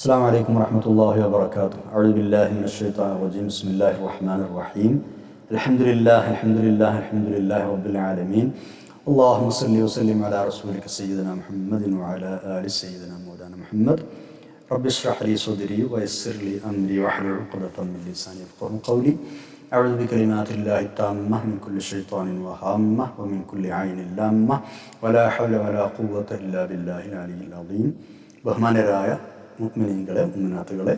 السلام عليكم ورحمة الله وبركاته. أعوذ بالله من الشيطان الرجيم. بسم الله الرحمن الرحيم. الحمد لله رب العالمين. اللهم صل وسلم على رسولك سيدنا محمد وعلى آل سيدنا مولانا محمد. رب اشرح لي صدري ويسر لي أمري واحلل عقدة من لساني يفقهوا قولي. أعوذ بكلمات الله التامة من كل شيطان وهامة ومن كل عين لامة ولا حول ولا قوة إلا بالله العلي العظيم. ബഹുമാനരായ മുഅ്മിനീങ്ങളെ, മുഅ്മിനാത്തുകളെ,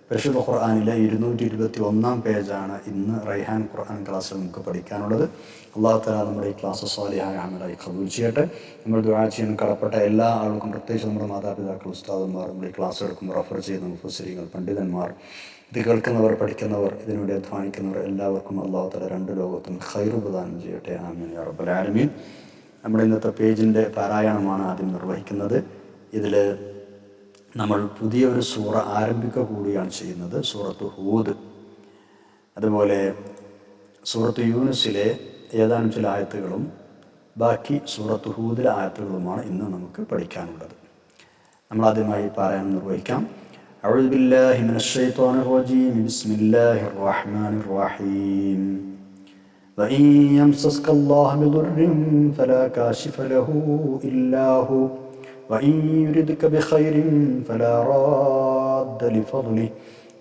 പരിശുദ്ധ ഖുർആനിലെ 221 പേജാണ് ഇന്ന് റൈഹാൻ ഖുർആൻ ക്ലാസ്സിൽ നമുക്ക് പഠിക്കാനുള്ളത്. അല്ലാഹു തആല നമ്മുടെ ഈ ക്ലാസ് സാലിഹായ അമലായി ഖബൂൽ ചെയ്യട്ടെ. നമ്മൾ ദുആ ചെയ്യാൻ കടപ്പെട്ട എല്ലാ ആളുകൾക്കും, പ്രത്യേകിച്ച് നമ്മുടെ മാതാപിതാക്കൾ, ഉസ്താദന്മാർ, നമ്മുടെ ഈ ക്ലാസ് എടുക്കുമ്പോൾ റഫർ ചെയ്യുന്ന മുഫസ്സിരീങ്ങൾ, പണ്ഡിതന്മാർ, ഇത് കേൾക്കുന്നവർ, പഠിക്കുന്നവർ, ഇതിനുവേണ്ടി അധ്വാനിക്കുന്നവർ എല്ലാവർക്കും അല്ലാഹു തആല രണ്ട് ലോകത്തും ഖൈർ പ്രദാനം ചെയ്യട്ടെ. ആമീൻ യാ റബ്ബൽ ആലമീൻ. നമ്മുടെ ഇന്നത്തെ പേജിൻ്റെ പാരായണമാണ് ആദ്യം നിർവഹിക്കുന്നത്. ഇതിൽ നമ്മൾ പുതിയൊരു സൂറ ആരംഭിക്കുക കൂടിയാണ് ചെയ്യുന്നത്, സൂറത്ത് ഹൂദ്. അതുപോലെ സൂറത്ത് യൂനുസിലെ ഏതാനും ചില ആയത്തുകളും ബാക്കി സൂറത്ത് ഹൂദിലെ ആയത്തുകളുമാണ് ഇന്ന് നമുക്ക് പഠിക്കാനുള്ളത്. നമ്മൾ ആദ്യമായി പാരായണം നിർവഹിക്കാം. അഊദു ബില്ലാഹി മിനശ് ശൈത്വാനിർ റജീം. ബിസ്മില്ലാഹിർ റഹ്മാനിർ റഹീം. വഇൻ യംസസ്കല്ലാഹു ബിദുർരിൻ ഫലാ കാശിഫ ലഹു ഇല്ലാ ഹു وإن يردك بخير فلا راد لفضله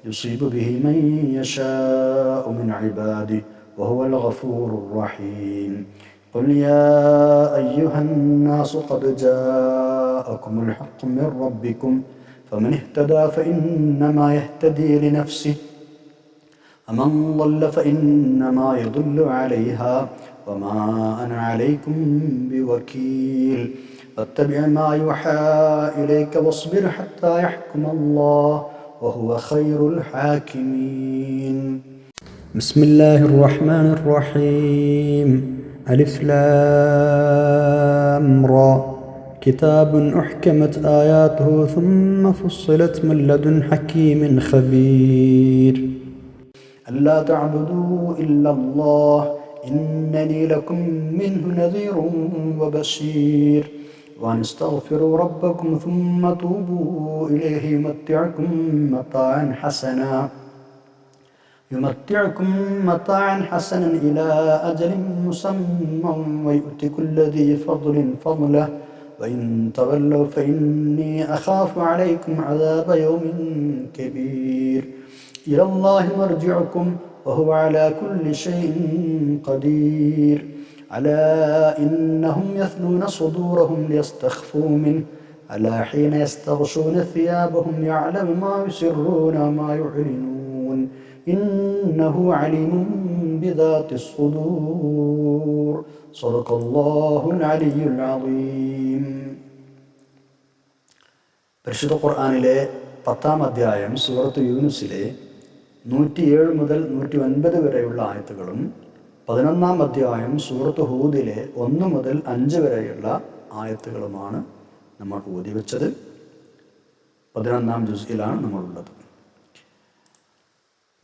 يصيب به من يشاء من عباده وهو الغفور الرحيم. قل يا أيها الناس قد جاءكم الحق من ربكم فمن اهتدى فإنما يهتدي لنفسه ومن ضل فإنما يضل عليها وما أنا عليكم بوكيل. واتبع ما يوحى إليك واصبر حتى يحكم الله وهو خير الحاكمين. بسم الله الرحمن الرحيم. ألف لام را. كتاب أحكمت آياته ثم فصلت من لدن حكيم خبير. ألا تعبدوا إلا الله إنني لكم منه نذير وبشير. وأن استغفروا ربكم ثم توبوا إليه يمتعكم متاعا حسنا إلى أجل مسمى ويؤتي كل ذي فضل فضله وإن تولوا فإني أخاف عليكم عذاب يوم كبير. إلى الله مرجعكم وهو على كل شيء قدير. ألا إنهم يثنون صدورهم ليستخفوا منه ألا حين يستغشون ثيابهم يعلم ما يسرون وما يعلنون إنه عليم بذات الصدور. صدق الله العلي العظيم. പരിശുദ്ധ ഖുർആനിലെ 10-ാം അധ്യായം സൂറത്ത് യൂനുസിലെ 107 മുതൽ 109 വരെയുള്ള ആയത്തുകളും 11-ാം അധ്യായം സൂറത്ത് ഹൂദിലെ 1 മുതൽ 5 വരെയുള്ള ആയത്തുകളുമാണ് നമ്മൾ ഓതി വെച്ചത്. 11-ാം ജുസ്ഇലാണ് നമ്മളുള്ളത്.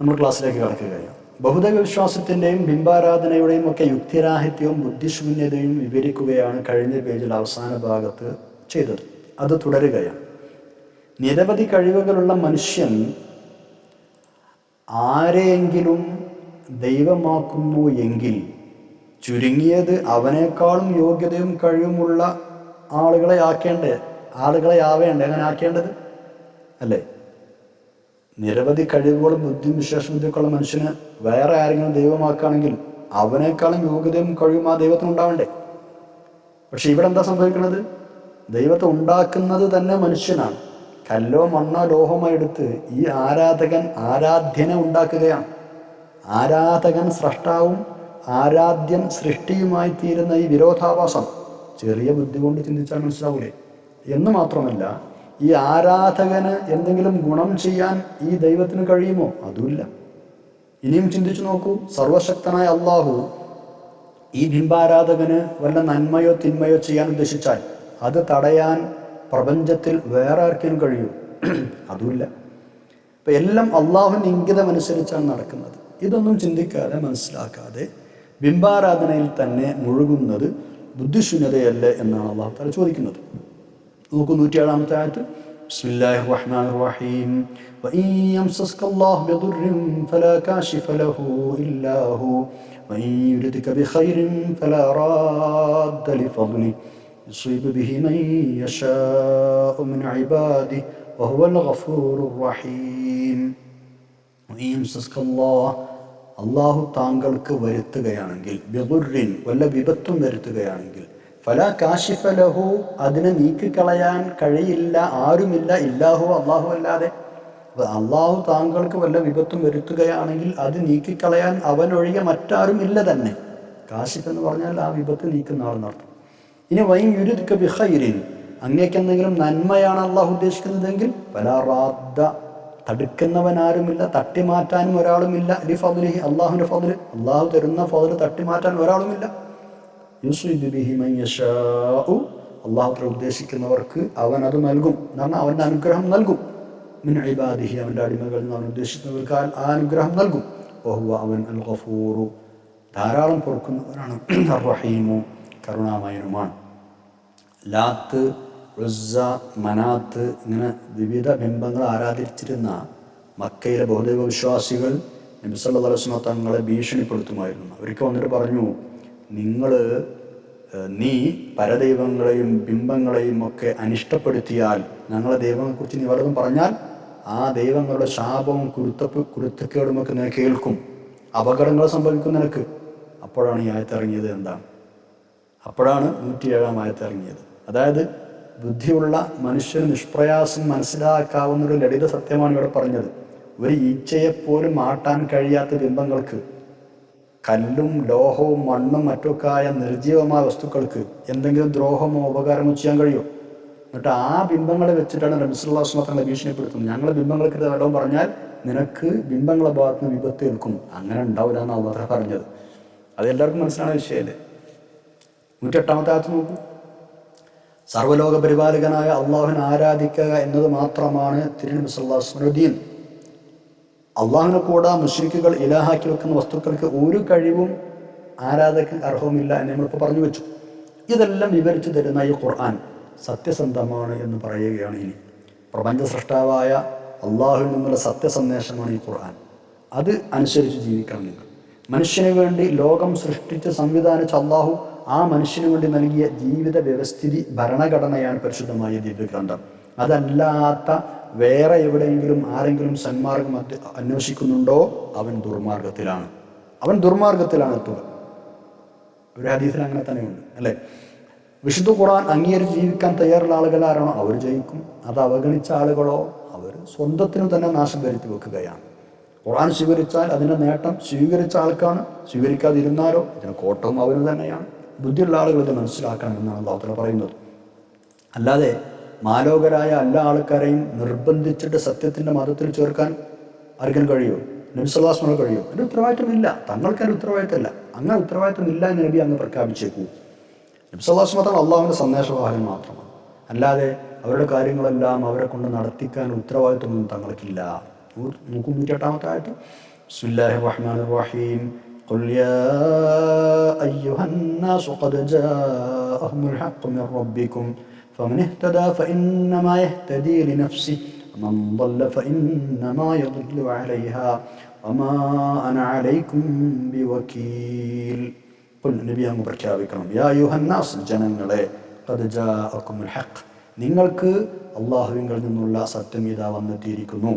നമ്മൾ ക്ലാസ്സിലേക്ക് കടക്കുകയാണ്. ബഹുദൈവ വിശ്വാസത്തിൻ്റെയും ബിംബാരാധനയുടെയും ഒക്കെ യുക്തിരാഹിത്യവും ബുദ്ധിശൂന്യതയും വിവരിക്കുകയാണ് കഴിഞ്ഞ പേജിൽ അവസാന ഭാഗത്ത് ചെയ്തത്. അത് തുടരുകയാണ്. നിരവധി കഴിവുകളുള്ള മനുഷ്യൻ ആരെയെങ്കിലും ദൈവമാക്കുന്നു എങ്കിൽ ചുരുങ്ങിയത് അവനേക്കാളും യോഗ്യതയും കഴിവുമുള്ള ആളുകളെ ആവേണ്ടേ അങ്ങനെ ആക്കേണ്ടത് അല്ലേ? നിരവധി കഴിവുകളും ബുദ്ധിയും വിശേഷബുദ്ധിയൊക്കെയുള്ള മനുഷ്യന് വേറെ ആരെങ്കിലും ദൈവമാക്കുകയാണെങ്കിൽ അവനേക്കാളും യോഗ്യതയും കഴിവും ആ ദൈവത്തിന് ഉണ്ടാവണ്ടേ? പക്ഷെ ഇവിടെ എന്താ സംഭവിക്കുന്നത്? ദൈവത്തെ ഉണ്ടാക്കുന്നത് തന്നെ മനുഷ്യനാണ്. കല്ലോ മണ്ണോ ലോഹമോ എടുത്ത് ഈ ആരാധ്യനെ ഉണ്ടാക്കുകയാണ്. ആരാധകൻ സ്രഷ്ടാവും ആരാധ്യൻ സൃഷ്ടിയുമായി തീരുന്ന ഈ വിരോധാഭാസം ചെറിയ ബുദ്ധി കൊണ്ട് ചിന്തിച്ചാൽ മനസ്സിലാവൂലേ? എന്ന് മാത്രമല്ല, ഈ ആരാധകന് എന്തെങ്കിലും ഗുണം ചെയ്യാൻ ഈ ദൈവത്തിന് കഴിയുമോ? അതുമില്ല. ഇനിയും ചിന്തിച്ചു നോക്കൂ. സർവശക്തനായ അള്ളാഹു ഈ ബിംബാരാധകന് വല്ല നന്മയോ തിന്മയോ ചെയ്യാൻ ഉദ്ദേശിച്ചാൽ അത് തടയാൻ പ്രപഞ്ചത്തിൽ വേറെ ആർക്കും കഴിയൂ? അതുമില്ല. ഇപ്പം എല്ലാം അള്ളാഹുവിൻ്റെ ഇംഗിതമനുസരിച്ചാണ് നടക്കുന്നത്. ഇതൊന്നും ചിന്തിക്കാതെ മനസ്സിലാക്കാതെ ബിംബാരാധനയിൽ തന്നെ മുഴുകുന്നത് ബുദ്ധിശൂന്യതയല്ലേ എന്നാണ് അള്ളാഹു തആല ചോദിക്കുന്നത്. നോക്കൂ 107-ാമത്തെ ആയത്ത്. ബിസ്മില്ലാഹിർ റഹ്മാനിർ റഹീം വഇൻ യംസസ്കല്ലാഹു ബിദുർരിൻ ഫലാ കാശിഫ ലഹു ഇല്ലാ ഹു വഇൻ യുരിദ്ക ബിഖൈറിൻ ഫലാ റാദ്ദ ലിഫദ്ലിഹി യുസീബു ബിഹി മൻ യശാഉ മിൻ ഇബാദിഹി വഹുവൽ ഗഫൂറുർ റഹീം. വഇൻ യംസസ്കല്ലാഹു അള്ളാഹു താങ്കൾക്ക് വരുത്തുകയാണെങ്കിൽ, ബിദുർരിൻ വല്ല വിപത്തും വരുത്തുകയാണെങ്കിൽ, ഫലാ കാശിഫ ലഹു അതിനെ നീക്കിക്കളയാൻ കഴിയില്ല, ആരുമില്ല, ഇല്ലാഹു അള്ളാഹു അല്ലാതെ. അള്ളാഹു താങ്കൾക്ക് വല്ല വിപത്തും വരുത്തുകയാണെങ്കിൽ അത് നീക്കിക്കളയാൻ അവനൊഴികെ മറ്റാരും ഇല്ല തന്നെ. കാശിഫ് എന്ന് പറഞ്ഞാൽ ആ വിപത്ത് നീക്കുന്ന ആളെന്നർത്ഥം. ഇനി വൈൻ യുരിദ്ക ബിഖൈരിൻ, അങ്ങേക്കെന്തെങ്കിലും നന്മയാണ് അള്ളാഹു ഉദ്ദേശിക്കുന്നതെങ്കിൽ, ഫലാ റാദ്ദ തടുക്കുന്നവനാരുമില്ല, തട്ടിമാറ്റാനും ഒരാളുമില്ല, ലിഫദ്ലിഹി അള്ളാഹുവിൻ്റെ ഫദ്ല്, അള്ളാഹു തരുന്ന ഫദ്ല് തട്ടിമാറ്റാൻ ഒരാളുമില്ല. യുസീബു ബിഹി മൻ യശാഉ അള്ളാഹു ഉദ്ദേശിക്കുന്നവർക്ക് അവൻ അത് നൽകും, എന്ന് പറഞ്ഞാൽ അവൻ്റെ അനുഗ്രഹം നൽകും. മിൻ ഇബാദിഹി അവൻ്റെ അടിമകളിൽ നിന്ന് അവൻ ഉദ്ദേശിക്കുന്നവർക്ക് ആ അനുഗ്രഹം നൽകും. വഹുവ അവൻ അൽ ഗഫൂറു ധാരാളം പൊറുക്കുന്നവനാണ്, അർ റഹീമു കരുണാമയനുമാണ്. ലാത്ത്, ഉസ്സ, മനാത്ത് ഇങ്ങനെ വിവിധ ബിംബങ്ങൾ ആരാധിച്ചിരുന്ന മക്കയിലെ ബഹുദൈവ വിശ്വാസികൾ നബി സല്ലല്ലാഹു അലൈഹി വസല്ലം തങ്ങളെ ഭീഷണിപ്പെടുത്തുമായിരുന്നു. ഒരിക്കൽ വന്നിട്ട് പറഞ്ഞു, നീ പരദൈവങ്ങളെയും ബിംബങ്ങളെയും ഒക്കെ അനിഷ്ടപ്പെടുത്തിയാൽ, ഞങ്ങളെ ദൈവങ്ങളെക്കുറിച്ച് നീ വല്ലതും പറഞ്ഞാൽ ആ ദൈവങ്ങളുടെ ശാപവും കുരുത്തക്കേടുമൊക്കെ നിനക്ക് കേൾക്കും, അപകടങ്ങൾ സംഭവിക്കും നിനക്ക്. അപ്പോഴാണ് ഈ ആയത്തിറങ്ങിയത്. എന്താണ്? അപ്പോഴാണ് 107 ആയത്തിറങ്ങിയത്. അതായത് ബുദ്ധിയുള്ള മനുഷ്യന് നിഷ്പ്രയാസം മനസ്സിലാക്കാവുന്നൊരു ലളിത സത്യമാണ് ഇവിടെ പറഞ്ഞത്. ഒരു ഈച്ചയെപ്പോലും മാട്ടാൻ കഴിയാത്ത ബിംബങ്ങൾക്ക്, കല്ലും ലോഹവും മണ്ണും മറ്റൊക്കെ ആയ നിർജീവമായ വസ്തുക്കൾക്ക് എന്തെങ്കിലും ദ്രോഹമോ ഉപകാരമോ ചെയ്യാൻ കഴിയുമോ? എന്നിട്ട് ആ ബിംബങ്ങളെ വെച്ചിട്ടാണ് നബി സല്ലല്ലാഹു അലൈഹി വസല്ലം ഭീഷണിപ്പെടുത്തുന്നത്. ഞങ്ങളെ ബിംബങ്ങൾക്ക് വല്ലതും പറഞ്ഞാൽ നിനക്ക് ബിംബങ്ങളെ ഭാഗത്ത് നിന്ന് വിപത്ത് കേൾക്കും, അങ്ങനെ ഉണ്ടാവില്ല എന്ന് അള്ളാഹു പറഞ്ഞത്. അത് എല്ലാവർക്കും മനസ്സിലാവുന്ന വിഷയമല്ലേ. 108 ആയത്ത് നോക്കൂ. സർവ്വലോക പരിപാലകനായ അള്ളാഹുവിനെ ആരാധിക്കുക എന്നത് മാത്രമാണ് തിരുനബി സല്ലല്ലാഹു അലൈഹി വസല്ലം ദീൻ. അള്ളാഹുവിനെ കൂടാ മുശ്രിക്കുകൾ ഇലാഹാക്കി വെക്കുന്ന വസ്തുക്കൾക്ക് ഒരു കഴിവും ആരാധകർക്ക് അർഹവുമില്ല എന്ന് നമ്മളിപ്പോൾ പറഞ്ഞു വെച്ചു. ഇതെല്ലാം വിവരിച്ചു തരുന്ന ഈ ഖുർആൻ സത്യസന്ധമാണ് എന്ന് പറയുകയാണ്. ഇനി പ്രപഞ്ച സൃഷ്ടാവായ അള്ളാഹുവിൽ നിന്നുള്ള സത്യസന്ദേശമാണ് ഈ ഖുർആൻ. അത് അനുസരിച്ച് ജീവിക്കണം നിങ്ങൾ. മനുഷ്യന് വേണ്ടി ലോകം സൃഷ്ടിച്ച് സംവിധാനിച്ച അള്ളാഹു ആ മനുഷ്യന് വേണ്ടി നൽകിയ ജീവിത വ്യവസ്ഥിതി ഭരണഘടനയാണ് പരിശുദ്ധമായ ദിവ്യഗ്രന്ഥം. അതല്ലാത്ത വേറെ എവിടെയെങ്കിലും ആരെങ്കിലും സന്മാർഗം അന്വേഷിക്കുന്നുണ്ടോ അവൻ ദുർമാർഗത്തിലാണ്, എത്തുക. ഒരു ഹദീസിൽ അങ്ങനെ തന്നെയുണ്ട് അല്ലേ. വിശുദ്ധ ഖുർആൻ അംഗീകരിച്ച് ജീവിക്കാൻ തയ്യാറുള്ള ആളുകൾ ആരാണോ അവർ ജയിക്കും. അത് അവഗണിച്ച ആളുകളോ അവർ സ്വന്തത്തിനു തന്നെ നാശം വരുത്തി വെക്കുകയാണ്. ഖുർആൻ സ്വീകരിച്ചാൽ അതിൻ്റെ നേട്ടം സ്വീകരിച്ച ആൾക്കാണ്, സ്വീകരിക്കാതിരുന്നാലോ ഇതിന് കോട്ടവും അവന് തന്നെയാണ്. ബുദ്ധിയുള്ള ആളുകൾ ഇത് മനസ്സിലാക്കണം എന്നാണ് അല്ലാഹു തആല പറയുന്നത്. അല്ലാതെ മാലോകരായ എല്ലാ ആൾക്കാരെയും നിർബന്ധിച്ചിട്ട് സത്യത്തിൻ്റെ മതത്തിൽ ചേർക്കാൻ ആർക്കും കഴിയുമോ? നബി സല്ലല്ലാഹു അലൈഹി വസല്ലം കഴിയുമോ? അതിൻ്റെ ഉത്തരവാദിത്വമില്ല. തങ്ങൾക്ക് അതിൻ്റെ ഉത്തരവാദിത്തമില്ല. അങ്ങനെ ഉത്തരവാദിത്വമില്ല എന്ന് നബി അങ്ങ് പ്രഖ്യാപിച്ചേക്കൂ. നബി സല്ലല്ലാഹു അലൈഹി വസല്ലം അള്ളാഹുവിൻ്റെ സന്ദേശവാഹകൻ മാത്രമാണ്. അല്ലാതെ അവരുടെ കാര്യങ്ങളെല്ലാം അവരെ കൊണ്ട് നടത്തിക്കാൻ ഉത്തരവാദിത്വമൊന്നും തങ്ങൾക്കില്ല. 108 ആയത്ത്. ബിസ്മില്ലാഹിർ റഹ്മാനിർ റഹീം. ഖുൽ യാ അയ്യുഹന്നാസു ഖദ് ജാഅകുമുൽ ഹഖ്ഖു മിർ റബ്ബിക്കും ഫമൻ ഇഹ്തദാ ഫഇന്നമാ യഹ്തദീ ലിനഫ്സിഹി വമൻ ضل ഫഇന്നമാ യضില്ലു അലൈഹാ വമാ അന അലൈക്കും ബിവകീൽ. ഖുൽ നബി അങ്ങ് പ്രഖ്യാപിക്കണം, യാ അയ്യുഹന്നാസ് ജനങ്ങളെ, ഖദ് ജാഅകുമുൽ ഹഖ് നിങ്ങൾക്ക് അല്ലാഹുവിൽ നിന്നുള്ള സത്യം ഇതാ വന്നെത്തിയിരിക്കുന്നു.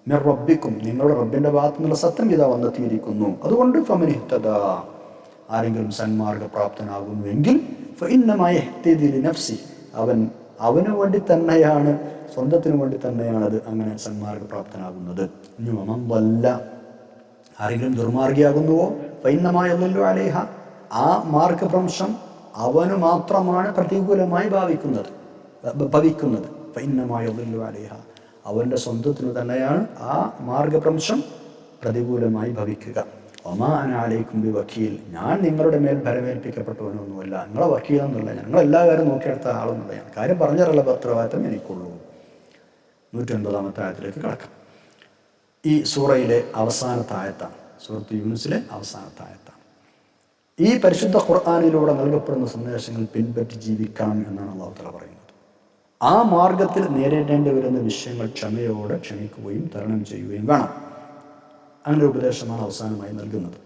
മിർ റബ്ബിക്കും നിങ്ങളുടെ റബ്ബിൻ്റെ ഭാഗത്തു നിന്നുള്ള സത്യം ഇതാ വന്നെത്തിയിരിക്കുന്നു. അതുകൊണ്ട് ഫമൻ ഇഹ്തദാ ആരെങ്കിലും സന്മാർഗപ്രാപ്തനാകുന്നുവെങ്കിൽ ഫഇന്നമാ യഹ്തദീ ലിനഫ്സിഹി അവന് വേണ്ടി തന്നെയാണ്, സ്വന്തത്തിന് വേണ്ടി തന്നെയാണത് അങ്ങനെ സന്മാർഗപ്രാപ്തനാകുന്നത്. ഇനി വമൻ ضل ആരെങ്കിലും ദുർമാർഗിയാകുന്നുവോ ഫഇന്നമാ യضില്ലു അലൈഹാ ആ മാർഗഭ്രംശം അവന് മാത്രമാണ് പ്രതികൂലമായി ഭവിക്കുന്നത്. ഫഇന്നമാ യضില്ലു അലൈഹാ അവൻ്റെ സ്വന്തത്തിന് തന്നെയാണ് ആ മാർഗഭ്രംശം പ്രതികൂലമായി ഭവിക്കുക. വമാ അന അലൈക്കും ബിവകീൽ ഞാൻ നിങ്ങളുടെ മേൽ ഭരമേൽപ്പിക്കപ്പെട്ടവനൊന്നുമല്ല, നിങ്ങളെ വക്കീലെന്നുള്ള ഞങ്ങളെല്ലാ കാര്യം നോക്കിയെടുത്ത ആളെന്നുള്ള ഞാൻ കാര്യം പറഞ്ഞുള്ള ഉത്തരവാദിത്തം എനിക്കുള്ളൂ. 109 ആയത്തിലേക്ക് കടക്കാം. ഈ സൂറയിലെ അവസാനത്തെ ആയത്താണ്, സൂറത്ത് യൂനുസിലെ അവസാനത്തെ ആയത്താണ്. ഈ പരിശുദ്ധ ഖുർആനിലൂടെ നൽകപ്പെടുന്ന സന്ദേശങ്ങൾ പിൻപറ്റി ജീവിക്കണം എന്നാണ് അല്ലാഹു തആല പറയുന്നത്. ആ മാർഗത്തിൽ നേരിടേണ്ടി വരുന്ന വിഷയങ്ങൾ ക്ഷമയോടെ ക്ഷമിക്കുകയും തരണം ചെയ്യുകയും വേണം. അങ്ങനെ ഒരു ഉപദേശമാണ് അവസാനമായി നൽകുന്നത്.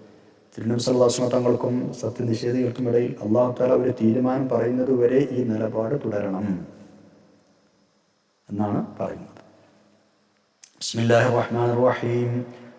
തിരുനബി സല്ലല്ലാഹു അലൈഹി വസല്ലം തങ്ങൾക്കും സത്യനിഷേധികൾക്കും ഇടയിൽ അല്ലാഹു തആല ഒരു തീരുമാനം പറയുന്നത് വരെ ഈ നിലപാട് തുടരണം എന്നാണ് പറയുന്നത്. ബിസ്മില്ലാഹിർ റഹ്മാനിർ റഹീം.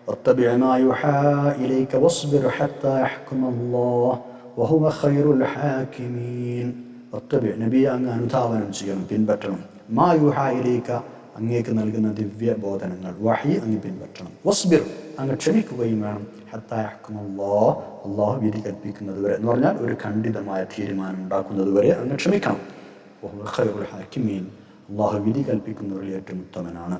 വത്തബിഅ മാ യുഹാ ഇലൈക വസ്ബിർ ഹത്താ യഹ്കുമല്ലാഹു വഹുവ ഖൈറുൽ ഹാകിമീൻ. വത്തബിഅ, നബിയെ അങ്ങ് അനുധാവനം ചെയ്യണം, പിൻപറ്റണം. മാ യുഹാ ഇലൈക, അങ്ങേക്ക് നൽകുന്ന ദിവ്യ ബോധനങ്ങൾ, വഹി അങ്ങ് പിൻപറ്റണം. വസ്ബിർ, അങ്ങ് ക്ഷമിക്കുകയും വേണം. ഹത്താ യഹ്കുമല്ലാഹു, അല്ലാഹു വിധി കൽപ്പിക്കുന്നത് വരെ എന്ന് പറഞ്ഞാൽ ഒരു ഖണ്ഡിതമായ തീരുമാനം ഉണ്ടാക്കുന്നത് വരെ അങ്ങ് ക്ഷമിക്കണം. വഹുവ ഖൈറുൽ ഹാകിമീൻ, അല്ലാഹു വിധി കൽപ്പിക്കുന്നവരിൽ ഏറ്റവും ഉത്തമനാണ്.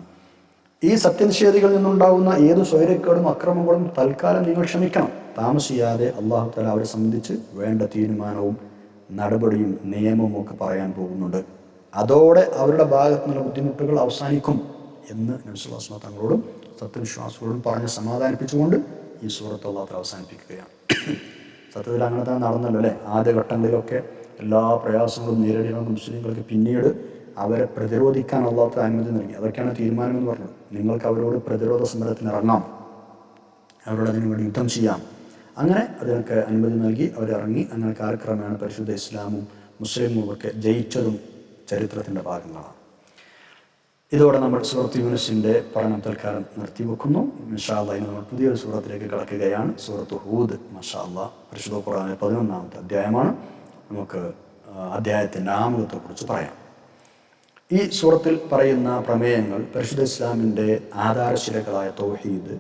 ഈ സത്യനിഷേധികളിൽ നിന്നുണ്ടാകുന്ന ഏത് സ്വൈരക്കേടും അക്രമങ്ങളും തൽക്കാലം നിങ്ങൾ ക്ഷമിക്കണം. താമസിയാതെ അല്ലാഹു തആല അവരെ സംബന്ധിച്ച് വേണ്ട തീരുമാനവും നടപടിയും നിയമവും ഒക്കെ പറയാൻ പോകുന്നുണ്ട്. അതോടെ അവരുടെ ഭാഗത്തു നിന്നുള്ള ബുദ്ധിമുട്ടുകൾ അവസാനിക്കും എന്ന് നബി സല്ലല്ലാഹു അലൈഹി വസല്ലം തങ്ങളോടും സത്യവിശ്വാസികളോടും പറഞ്ഞ് സമാധാനിപ്പിച്ചുകൊണ്ട് ഈ സൂറത്ത് അല്ലാഹു തആല അവസാനിപ്പിക്കുകയാണ്. സത്യത്തിൽ അങ്ങനെ തന്നെ നടന്നല്ലോ അല്ലേ? ആദ്യഘട്ടങ്ങളിലൊക്കെ എല്ലാ പ്രയാസങ്ങളും നേരിടുന്ന മുസ്ലിങ്ങൾക്ക് പിന്നീട് അവരെ പ്രതിരോധിക്കാൻ അല്ലാഹു തആല അനുമതി നൽകി. അതൊക്കെയാണ് തീരുമാനം എന്ന് പറഞ്ഞത്. നിങ്ങൾക്ക് അവരോട് പ്രതിരോധ സമരത്തിന് ഇറങ്ങാം, അവരോട് അതിനു വേണ്ടി യുദ്ധം ചെയ്യാം. അങ്ങനെ അതിനൊക്കെ അനുമതി നൽകി അവരിറങ്ങി. അങ്ങനെ കാലക്രമേണ പരിശുദ്ധ ഇസ്ലാമും മുസ്ലിമും ഒക്കെ ജയിച്ചതും ചരിത്രത്തിൻ്റെ ഭാഗങ്ങളാണ്. ഇതോടെ നമ്മൾ സൂറത്ത് യൂനുസിൻ്റെ പഠനം തൽക്കാലം നിർത്തിവെക്കുന്നു. ഇൻഷാ അല്ലാഹ് ഇനി നമ്മൾ പുതിയൊരു സൂറത്തിലേക്ക് കടക്കുകയാണ്. സൂറത്ത് ഹൂദ്. മാഷാ അല്ലാഹ് പരിശുദ്ധ ഖുർആനിലെ 11-ാമത്തെ അധ്യായമാണ്. നമുക്ക് അധ്യായത്തിൻ്റെ ആമുഖത്തെക്കുറിച്ച് പറയാം. ഈ സൂറത്തിൽ പറയുന്ന പ്രമേയങ്ങൾ പരിശുദ്ധ ഇസ്ലാമിൻ്റെ ആധാരശിലകളായ തൗഹീദ്,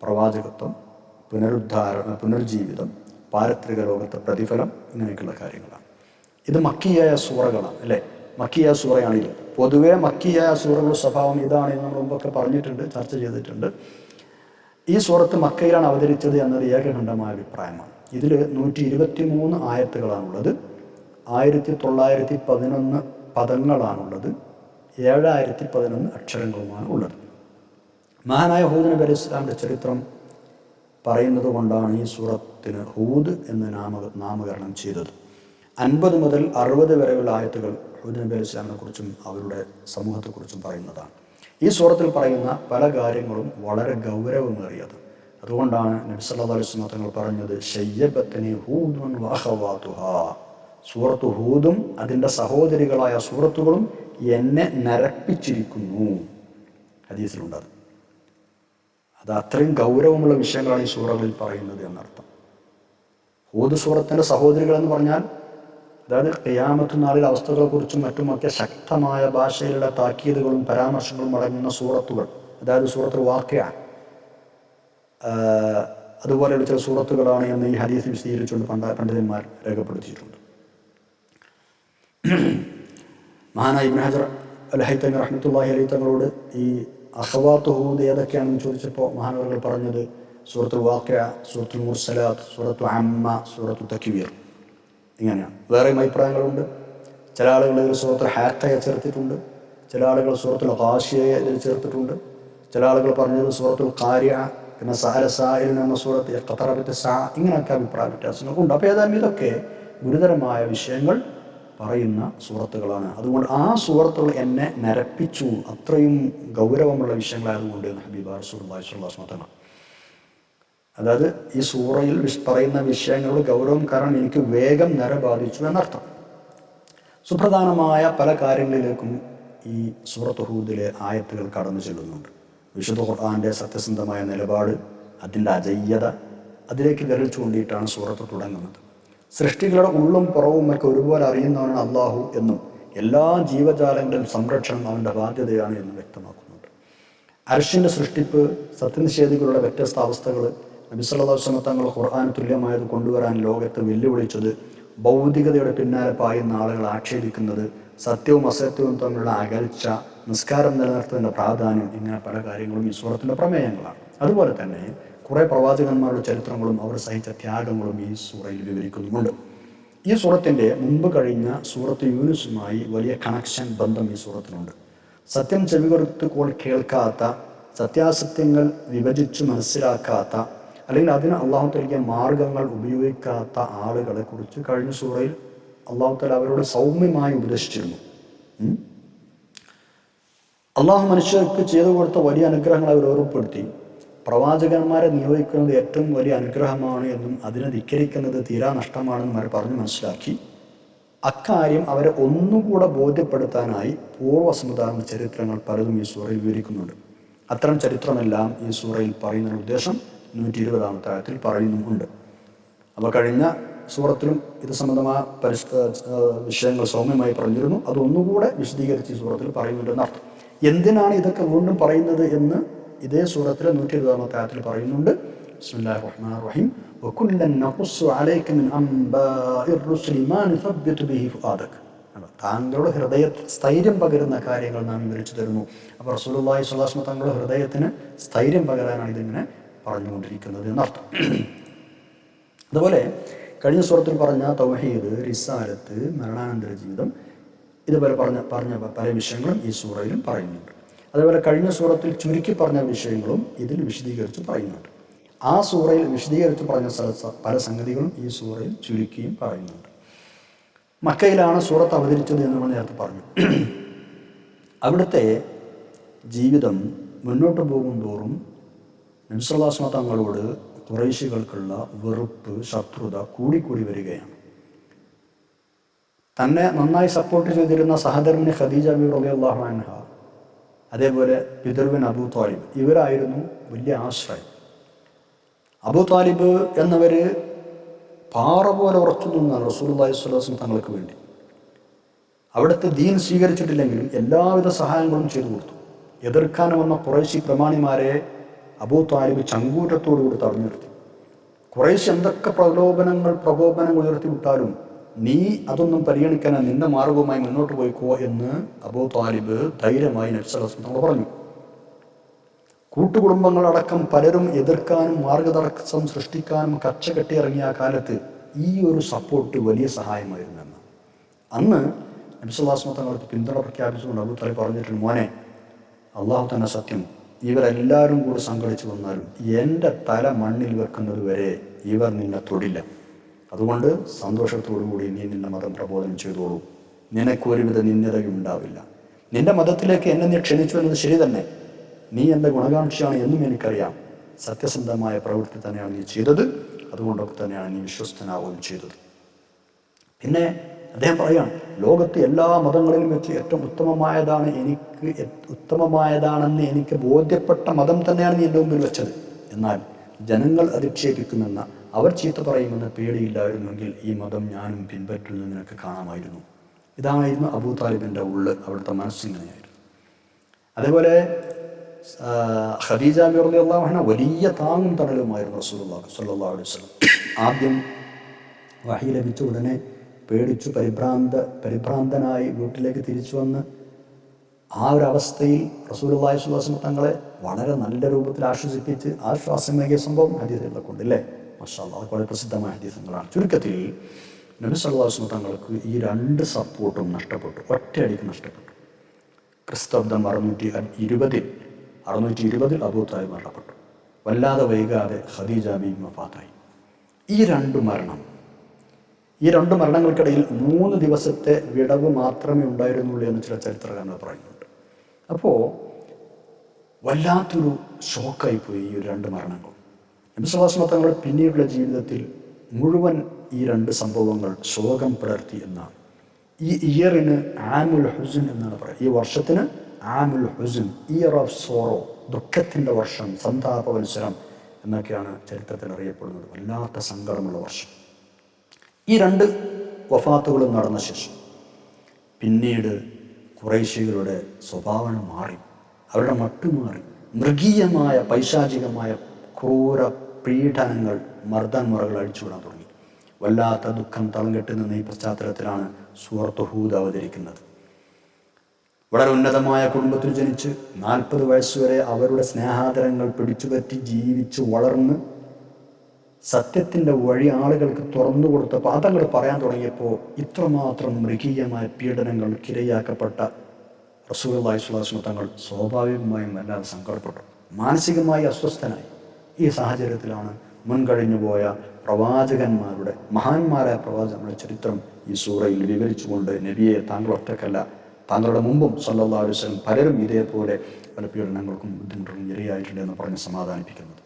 പ്രവാചകത്വം, പുനർജീവിതം, പാരത്രിക ലോകത്തെ പ്രതിഫലം, ഇങ്ങനെയൊക്കെയുള്ള കാര്യങ്ങളാണ്. ഇത് മക്കിയായ സൂറകളാണ് അല്ലേ? മക്കിയായ സൂറയാണിത്. പൊതുവെ മക്കിയായ സൂറകളുടെ സ്വഭാവം ഇതാണ് എന്ന് നമ്മൾ മുമ്പൊക്കെ പറഞ്ഞിട്ടുണ്ട്, ചർച്ച ചെയ്തിട്ടുണ്ട്. ഈ സൂറത്ത് മക്കയിലാണ് അവതരിച്ചത് എന്നത് ഏകകണ്ഠമായ അഭിപ്രായമാണ്. ഇതിൽ 123 ആയത്തുകളാണുള്ളത്. 1911 പദങ്ങളാണുള്ളത്. 7011 അക്ഷരങ്ങളുമാണ് ഉള്ളത്. മഹാനായ ഹൂദ് നബി അലൈഹി ഇസ്ലാമിൻ്റെ ചരിത്രം പറയുന്നത് കൊണ്ടാണ് ഈ സൂറത്തിന് ഹൂദ് എന്ന് നാമകരണം ചെയ്തത്. 50 മുതൽ 60 വരെയുള്ള ആയത്തുകൾ ഹൂദ് നബി അലൈഹി ഇസ്ലാമിനെ കുറിച്ചും അവരുടെ സമൂഹത്തെക്കുറിച്ചും പറയുന്നതാണ്. ഈ സൂറത്തിൽ പറയുന്ന പല കാര്യങ്ങളും വളരെ ഗൗരവമേറിയത്. അതുകൊണ്ടാണ് നബി സല്ലല്ലാഹു അലൈഹി വസല്ലം തങ്ങൾ പറഞ്ഞത് ശയ്യബത്നി ഹൂദുൻ വഅഖവാതുഹാ, സൂറത്ത് ഹൂദും അതിൻ്റെ സഹോദരികളായ സൂറത്തുകളും എന്നെ നരപ്പിച്ചിരിക്കുന്നു. ഹദീസിലുണ്ട്. അത് അത്രയും ഗൗരവമുള്ള വിഷയങ്ങളാണ് ഈ സൂറകളിൽ പറയുന്നത് എന്നർത്ഥം. ഹൂദ് സൂറത്തിൻ്റെ സഹോദരികൾ എന്ന് പറഞ്ഞാൽ അതായത് ഖിയാമത്ത് നാളിലെ അവസ്ഥകളെക്കുറിച്ചും മറ്റുമൊക്കെ ശക്തമായ ഭാഷയിലുള്ള താക്കീതുകളും പരാമർശങ്ങളും അടങ്ങുന്ന സൂറത്തുകൾ, അതായത് സൂറത്തുൽ വാഖിഅ അതുപോലെയുള്ള ചില സൂറത്തുകളാണ് എന്ന് ഈ ഹദീസ് വിശദീകരിച്ചുകൊണ്ട് പണ്ഡിതന്മാർ രേഖപ്പെടുത്തിയിട്ടുണ്ട്. മഹാനായ ഇബ്നു ഹജർ അൽ ഹൈതമി റഹ്മത്തുള്ളാഹി അലൈഹി തങ്ങളോട് ഈ അഖവാത്ത് ഹൂദ് ഏതൊക്കെയാണെന്ന് ചോദിച്ചപ്പോൾ മഹാനവറുകൾ പറഞ്ഞത് സൂറത്തുൽ വാഖിഅ, സൂറത്തുൽ മുർസലാത്ത്, സൂറത്തു അമ്മ, സൂറത്തു തക്വീർ, ഇങ്ങനെയാണ്. വേറെയും അഭിപ്രായങ്ങളുണ്ട്. ചില ആളുകൾ ഇതിൽ സൂറത്തുൽ ഹാഖയെ ചേർത്തിട്ടുണ്ട്, ചില ആളുകൾ സൂറത്തുൽ ഖാശിയയെ ഇതിൽ ചേർത്തിട്ടുണ്ട്, ചില ആളുകൾ പറഞ്ഞത് സൂറത്തുൽ ഖാരിഅ, പിന്നെ സഅല സായിൽ എന്ന സൂറത്ത്, ഇഖ്തറബത്ത് സാ, ഇങ്ങനെയൊക്കെ അഭിപ്രായ വ്യത്യാസങ്ങളുണ്ട്. അപ്പോൾ ഏതായാലും ഇതൊക്കെ ഗുരുതരമായ വിഷയങ്ങൾ പറയുന്ന സൂറത്തുകളാണ്. അതുകൊണ്ട് ആ സൂറത്തുകൾ എന്നെ നരപ്പിച്ചു, അത്രയും ഗൗരവമുള്ള വിഷയങ്ങളായതുകൊണ്ട് ഹബീബ റസൂലുള്ളാഹി സ്വല്ലല്ലാഹു അലൈഹി വസല്ലം. അതായത് ഈ സൂറയിൽ പറയുന്ന വിഷയങ്ങളുടെ ഗൗരവം കാരണം എനിക്ക് വേഗം നര ബാധിച്ചു എന്നർത്ഥം. സുപ്രധാനമായ പല കാര്യങ്ങളിലേക്കും ഈ സൂറത്ത് ഹൂദിലെ ആയത്തുകൾ കടന്നു ചെല്ലുന്നുണ്ട്. വിശുദ്ധ ഖുർആന്റെ സത്യസന്ധമായ നിലപാട്, അതിൻ്റെ അജയ്യത, അതിലേക്ക് വിരൽ ചൂണ്ടിയിട്ടാണ് സൂറത്ത് തുടങ്ങുന്നത്. സൃഷ്ടികളുടെ ഉള്ളും പുറവും ഒക്കെ ഒരുപോലെ അറിയുന്നവനാണ് അള്ളാഹു എന്നും എല്ലാ ജീവജാലങ്ങളുടെയും സംരക്ഷണം അവൻ്റെ ബാധ്യതയാണ് എന്നും വ്യക്തമാക്കുന്നുണ്ട്. അർശിൻ്റെ സൃഷ്ടിപ്പ്, സത്യനിഷേധികളുടെ വ്യത്യസ്ത അവസ്ഥകൾ, നബി സല്ലല്ലാഹു അലൈഹി വസല്ലം തങ്ങൾ ഖുർആൻ തുല്യമായത് കൊണ്ടുവരാൻ ലോകത്തെ വെല്ലുവിളിച്ചത്, ഭൗതികതയുടെ പിന്നാലെ പായുന്ന ആളുകൾ ആക്ഷേപിക്കുന്നത്, സത്യവും അസത്യവും തമ്മിലുള്ള അകൽച്ച, നിസ്കാരം നിലനിർത്തുന്നതിൻ്റെ പ്രാധാന്യം, ഇങ്ങനെ പല കാര്യങ്ങളും ഈ സൂറത്തിൻ്റെ പ്രമേയങ്ങളാണ്. അതുപോലെ തന്നെ കുറേ പ്രവാചകന്മാരുടെ ചരിത്രങ്ങളും അവർ സഹിച്ച ത്യാഗങ്ങളും ഈ സൂറയിൽ വിവരിക്കുന്നുമുണ്ട്. ഈ സൂറത്തിൻ്റെ മുമ്പ് കഴിഞ്ഞ സൂറത്ത് യൂനുസുമായി വലിയ കണക്ഷൻ, ബന്ധം ഈ സൂറത്തിനുണ്ട്. സത്യം ചെവികൊടുത്ത് കേൾക്കാത്ത, സത്യാസത്യങ്ങൾ വിഭജിച്ച് മനസ്സിലാക്കാത്ത, അല്ലെങ്കിൽ അതിന് അള്ളാഹു തആല മാർഗങ്ങൾ ഉപയോഗിക്കാത്ത ആളുകളെ കുറിച്ച് കഴിഞ്ഞ സൂറയിൽ അള്ളാഹു തആല അവരോട് സൗമ്യമായി ഉപദേശിച്ചിരുന്നു. അള്ളാഹു മനുഷ്യർക്ക് ചെയ്തു കൊടുത്ത വലിയ അനുഗ്രഹങ്ങൾ അവർ ഓർമ്മപ്പെടുത്തി. പ്രവാചകന്മാരെ നിയോഗിക്കുന്നത് ഏറ്റവും വലിയ അനുഗ്രഹമാണ് എന്നും അതിനെ ധിക്കരിക്കുന്നത് തീരാ നഷ്ടമാണെന്നും അവർ പറഞ്ഞ് മനസ്സിലാക്കി. അക്കാര്യം അവരെ ഒന്നുകൂടെ ബോധ്യപ്പെടുത്താനായി പൂർവ്വ സമുദായ ചരിത്രങ്ങൾ പലതും ഈ സൂറയിൽ വിവരിക്കുന്നുണ്ട്. അത്തരം ചരിത്രമെല്ലാം ഈ സൂറയിൽ പറയുന്ന ഉദ്ദേശം 120-ാമത്തെ ആയത്തിൽ പറയുന്നുമുണ്ട്. അപ്പോൾ കഴിഞ്ഞ സൂറത്തിലും ഇത് സംബന്ധമായ വിഷയങ്ങൾ സൗമ്യമായി പറഞ്ഞിരുന്നു. അതൊന്നുകൂടെ വിശദീകരിച്ച് ഈ സൂറത്തിൽ പറയുന്നുണ്ടെന്ന് അർത്ഥം. എന്തിനാണ് ഇതൊക്കെ വീണ്ടും പറയുന്നത് എന്ന് ഇതേ സൂറത്തിലെ 120-ാമത്തെ ആയത്തിൽ പറയുന്നുണ്ട്. ബിസ്മില്ലാഹിർ റഹ്മാനിർ റഹീം. വകുല്ലൻ നഖുസ്സു അലൈക മിൻ അംബാഇർ റുസുലി മാ നുസബ്ബിതു ബിഹി ഫുആദക. താങ്കളുടെ ഹൃദയത്തിൽ സ്ഥൈര്യം പകരുന്ന കാര്യങ്ങൾ നാം വിവരിച്ചു തരുന്നു. അപ്പോൾ റസൂലുള്ളാഹി സ്വല്ലല്ലാഹു അലൈഹി വസല്ലം തങ്ങളുടെ ഹൃദയത്തിന് സ്ഥൈര്യം പകരാനാണ് ഇതിങ്ങനെ പറഞ്ഞുകൊണ്ടിരിക്കുന്നത് എന്നർത്ഥം. അതുപോലെ കഴിഞ്ഞ സൂറത്തിൽ പറഞ്ഞ തൗഹീദ്, റിസാലത്ത്, മരണാനന്തര ജീവിതം, ഇതുപോലെ പറഞ്ഞ പല വിഷയങ്ങളും ഈ സൂറയിലും പറയുന്നുണ്ട്. അതുപോലെ കഴിഞ്ഞ സൂറത്തിൽ ചുരുക്കി പറഞ്ഞ വിഷയങ്ങളും ഇതിൽ വിശദീകരിച്ച് പറയുന്നുണ്ട്. ആ സൂറയിൽ വിശദീകരിച്ച് പറഞ്ഞ പല സംഗതികളും ഈ സൂറയിൽ ചുരുക്കിയും പറയുന്നുണ്ട്. മക്കയിലാണ് സൂറത്ത് അവതരിച്ചത് എന്ന് നമ്മൾ നേരത്തെ പറഞ്ഞു. അവിടുത്തെ ജീവിതം മുന്നോട്ട് പോകും തോറും നബി സല്ലല്ലാഹു അലൈഹി വസല്ലം തങ്ങളോട് ഖുറൈശികൾക്കുള്ള വെറുപ്പ്, ശത്രുത കൂടിക്കൂടി വരികയാണ്. തന്നെ നന്നായി സപ്പോർട്ട് ചെയ്തിരുന്ന സഹധർമ്മിണി ഖദീജ ബീവി റളിയല്ലാഹു അൻഹ, അതേപോലെ പിതൃവൻ അബൂ ത്വാലിബ്, ഇവരായിരുന്നു വലിയ ആശ്രയം. അബൂ ത്വാലിബ് എന്നവർ പാറ പോലെ ഉറച്ചു നിന്നാണ് റസൂലുള്ളാഹി സ്വല്ലല്ലാഹു അലൈഹി വസല്ലം തങ്ങൾക്ക് വേണ്ടി. അവിടുത്തെ ദീൻ സ്വീകരിച്ചിട്ടില്ലെങ്കിലും എല്ലാവിധ സഹായങ്ങളും ചെയ്തു കൊടുത്തു. എതിർക്കാൻ വന്ന ഖുറൈശി പ്രമാണിമാരെ അബൂ ത്വാലിബ് ചങ്കൂറ്റത്തോടുകൂടി തടഞ്ഞു നിർത്തി. ഖുറൈശ് എന്തൊക്കെ പ്രകോപനങ്ങൾ ഉയർത്തി വിട്ടാലും നീ അതൊന്നും പരിഗണിക്കാൻ നിന്റെ മാർഗവുമായി മുന്നോട്ട് പോയിക്കോ എന്ന് അബൂ ത്വാലിബ് ധൈര്യമായി നബി സല്ലല്ലാഹു അലൈഹി വസല്ലം പറഞ്ഞു. കൂട്ടുകുടുംബങ്ങളടക്കം പലരും എതിർക്കാനും മാർഗതടസ്സം സൃഷ്ടിക്കാനും കച്ചകെട്ടി ഇറങ്ങിയ ആ കാലത്ത് ഈ ഒരു സപ്പോർട്ട് വലിയ സഹായമായിരുന്നെന്ന്. അന്ന് നബി സല്ലല്ലാഹു അലൈഹി വസല്ലം തങ്ങൾക്ക് പിന്തുണ പ്രഖ്യാപിച്ചുകൊണ്ട് അബൂ ത്വാലിബ് പറഞ്ഞിട്ടുണ്ട്, മോനെ, അള്ളാഹു തന്നെ സത്യം, ഇവരെല്ലാവരും കൂടി സംഘടിച്ചു വന്നാലും എൻ്റെ തല മണ്ണിൽ വെക്കുന്നത് വരെ ഇവർ നിന്നെ തൊടില്ല. അതുകൊണ്ട് സന്തോഷത്തോടുകൂടി നീ നിന്റെ മതം പ്രബോധനം ചെയ്തോളൂ. നിനക്കൊരുവിധ നിന്ദതയും ഉണ്ടാവില്ല. നിന്റെ മതത്തിലേക്ക് എന്നെ നീ ക്ഷണിച്ചു എന്നത് ശരി തന്നെ. നീ എൻ്റെ ഗുണകാംക്ഷയാണ് എന്നും എനിക്കറിയാം. സത്യസന്ധമായ പ്രവൃത്തി തന്നെയാണ് നീ ചെയ്തത്. അതുകൊണ്ടൊക്കെ തന്നെയാണ് നീ വിശ്വസ്തനാവുകയും ചെയ്തത്. പിന്നെ അദ്ദേഹം പറയുകയാണ്, ലോകത്ത് എല്ലാ മതങ്ങളിലും വെച്ച് ഏറ്റവും ഉത്തമമായതാണെന്ന് എനിക്ക് ബോധ്യപ്പെട്ട മതം തന്നെയാണ് നീ എൻ്റെ മുമ്പിൽ വെച്ചത്. എന്നാൽ ജനങ്ങൾ അധിക്ഷേപിക്കുമെന്ന, അവർ ചീത്ത പറയുമെന്ന് പേടിയില്ലായിരുന്നെങ്കിൽ ഈ മതം ഞാനും പിൻപറ്റുന്നത് നിനക്ക് കാണാമായിരുന്നു. ഇതായിരുന്നു അബൂ താലിബിൻ്റെ അവിടുത്തെ മനസ്സിങ്ങനെയായിരുന്നു. അതേപോലെ ഖദീജ റളിയല്ലാഹു അൻഹ വലിയ താങ്ങും തണലുമായിരുന്നു റസൂലുള്ളാഹി സ്വല്ലല്ലാഹു അലൈഹി വസല്ലം. ആദ്യം വഹി ലഭിച്ച ഉടനെ പേടിച്ചു പരിഭ്രാന്തനായി വീട്ടിലേക്ക് തിരിച്ചു വന്ന് ആ ഒരു അവസ്ഥയിൽ റസൂലുള്ളാഹി സ്വല്ലല്ലാഹു അലൈഹി വസല്ലം തങ്ങളെ വളരെ നല്ല രൂപത്തിൽ ആശ്വസിപ്പിച്ച് ആശ്വാസമേകിയ സംഭവം ഹദീസുകളിലൊക്കെ ഉണ്ട്, അല്ലേ? മാഷാ അല്ലാഹ്, അത് വളരെ പ്രസിദ്ധമായ ഹദീസുകളാണ്. ചുരുക്കത്തിൽ നബി സല്ലല്ലാഹു അലൈഹി വസല്ലം തങ്ങൾക്ക് ഈ രണ്ട് സപ്പോർട്ടും നഷ്ടപ്പെട്ടു, ഒറ്റയടിക്ക് നഷ്ടപ്പെട്ടു. ക്രിസ്തബ്ദം 620 അബൂ താലിബ് മരണപ്പെട്ടു. വല്ലാതെ വൈകാതെ ഖദീജ ബീവി വഫാത്തായി. ഈ രണ്ട് മരണങ്ങൾക്കിടയിൽ 3 ദിവസത്തെ വിടവ് മാത്രമേ ഉണ്ടായിരുന്നുള്ളൂ എന്ന് ചില ചരിത്രകാരന്മാർ പറയുന്നുണ്ട്. അപ്പോൾ വല്ലാത്തൊരു ഷോക്കായിപ്പോയി ഈ 2 മരണങ്ങൾ. നബി സല്ലല്ലാഹു അലൈഹി വസല്ലം തങ്ങളുടെ പിന്നീടുള്ള ജീവിതത്തിൽ മുഴുവൻ ഈ 2 സംഭവങ്ങൾ ശോകം പടർത്തി എന്നാണ്. ഈ ഇയറിന് ആമുൽ ഹുസ്ൻ എന്നാണ് പറയുക. ഈ വർഷത്തിന് ആമുൽ ഹുസ്ൻ, ഇയർ ഓഫ് സോറോ, ദുഃഖത്തിൻ്റെ വർഷം, സന്താപവത്സരം എന്നൊക്കെയാണ് ചരിത്രത്തിൽ അറിയപ്പെടുന്നത്. വല്ലാത്ത സങ്കടമുള്ള വർഷം. ഈ 2 വഫാത്തുകളും നടന്ന ശേഷം പിന്നീട് ഖുറൈശികളുടെ സ്വഭാവം മാറി, അവരുടെ മട്ടു മാറി. മൃഗീയമായ പൈശാചികമായ ക്രൂര പീഡനങ്ങൾ, മർദ്ദന്മുറകൾ അഴിച്ചുവിടാൻ തുടങ്ങി. വല്ലാത്ത ദുഃഖം തളം കെട്ടി നിന്ന ഈ പശ്ചാത്തലത്തിലാണ് സൂറത്ത് ഹൂദ് അവതരിക്കുന്നത്. വളരെ ഉന്നതമായ കുടുംബത്തിൽ ജനിച്ച് 40 വയസ്സുവരെ അവരുടെ സ്നേഹാദരങ്ങൾ പിടിച്ചുപറ്റി ജീവിച്ച് വളർന്ന് സത്യത്തിൻ്റെ വഴി ആളുകൾക്ക് തുറന്നു കൊടുത്തപ്പോൾ അതങ്ങൾ പറയാൻ തുടങ്ങിയപ്പോൾ ഇത്രമാത്രം മൃഗീയമായ പീഡനങ്ങൾക്കിരയാക്കപ്പെട്ട റസൂലുള്ളാഹി സ്വല്ലല്ലാഹു അലൈഹി വസല്ലം തങ്ങൾ സ്വാഭാവികമായും വല്ലാതെ സങ്കടപ്പെട്ടു, മാനസികമായി അസ്വസ്ഥനായി. ഈ സാഹചര്യത്തിലാണ് മുൻകഴിഞ്ഞു പോയ പ്രവാചകന്മാരുടെ, മഹാന്മാരായ പ്രവാചകന്മാരുടെ ചരിത്രം ഈ സൂറയിൽ വിവരിച്ചുകൊണ്ട്, നബിയെ താങ്കൾ ഒറ്റക്കല്ല, താങ്കളുടെ മുമ്പും സല്ലല്ലാഹു അലൈഹി വസല്ലം പലരും ഇതേപോലെ പല പീഡനങ്ങൾക്കും ബുദ്ധിമുട്ടുകളും ഇരയായിട്ടുണ്ട് എന്ന് പറഞ്ഞ് സമാധാനിപ്പിക്കുന്നത്.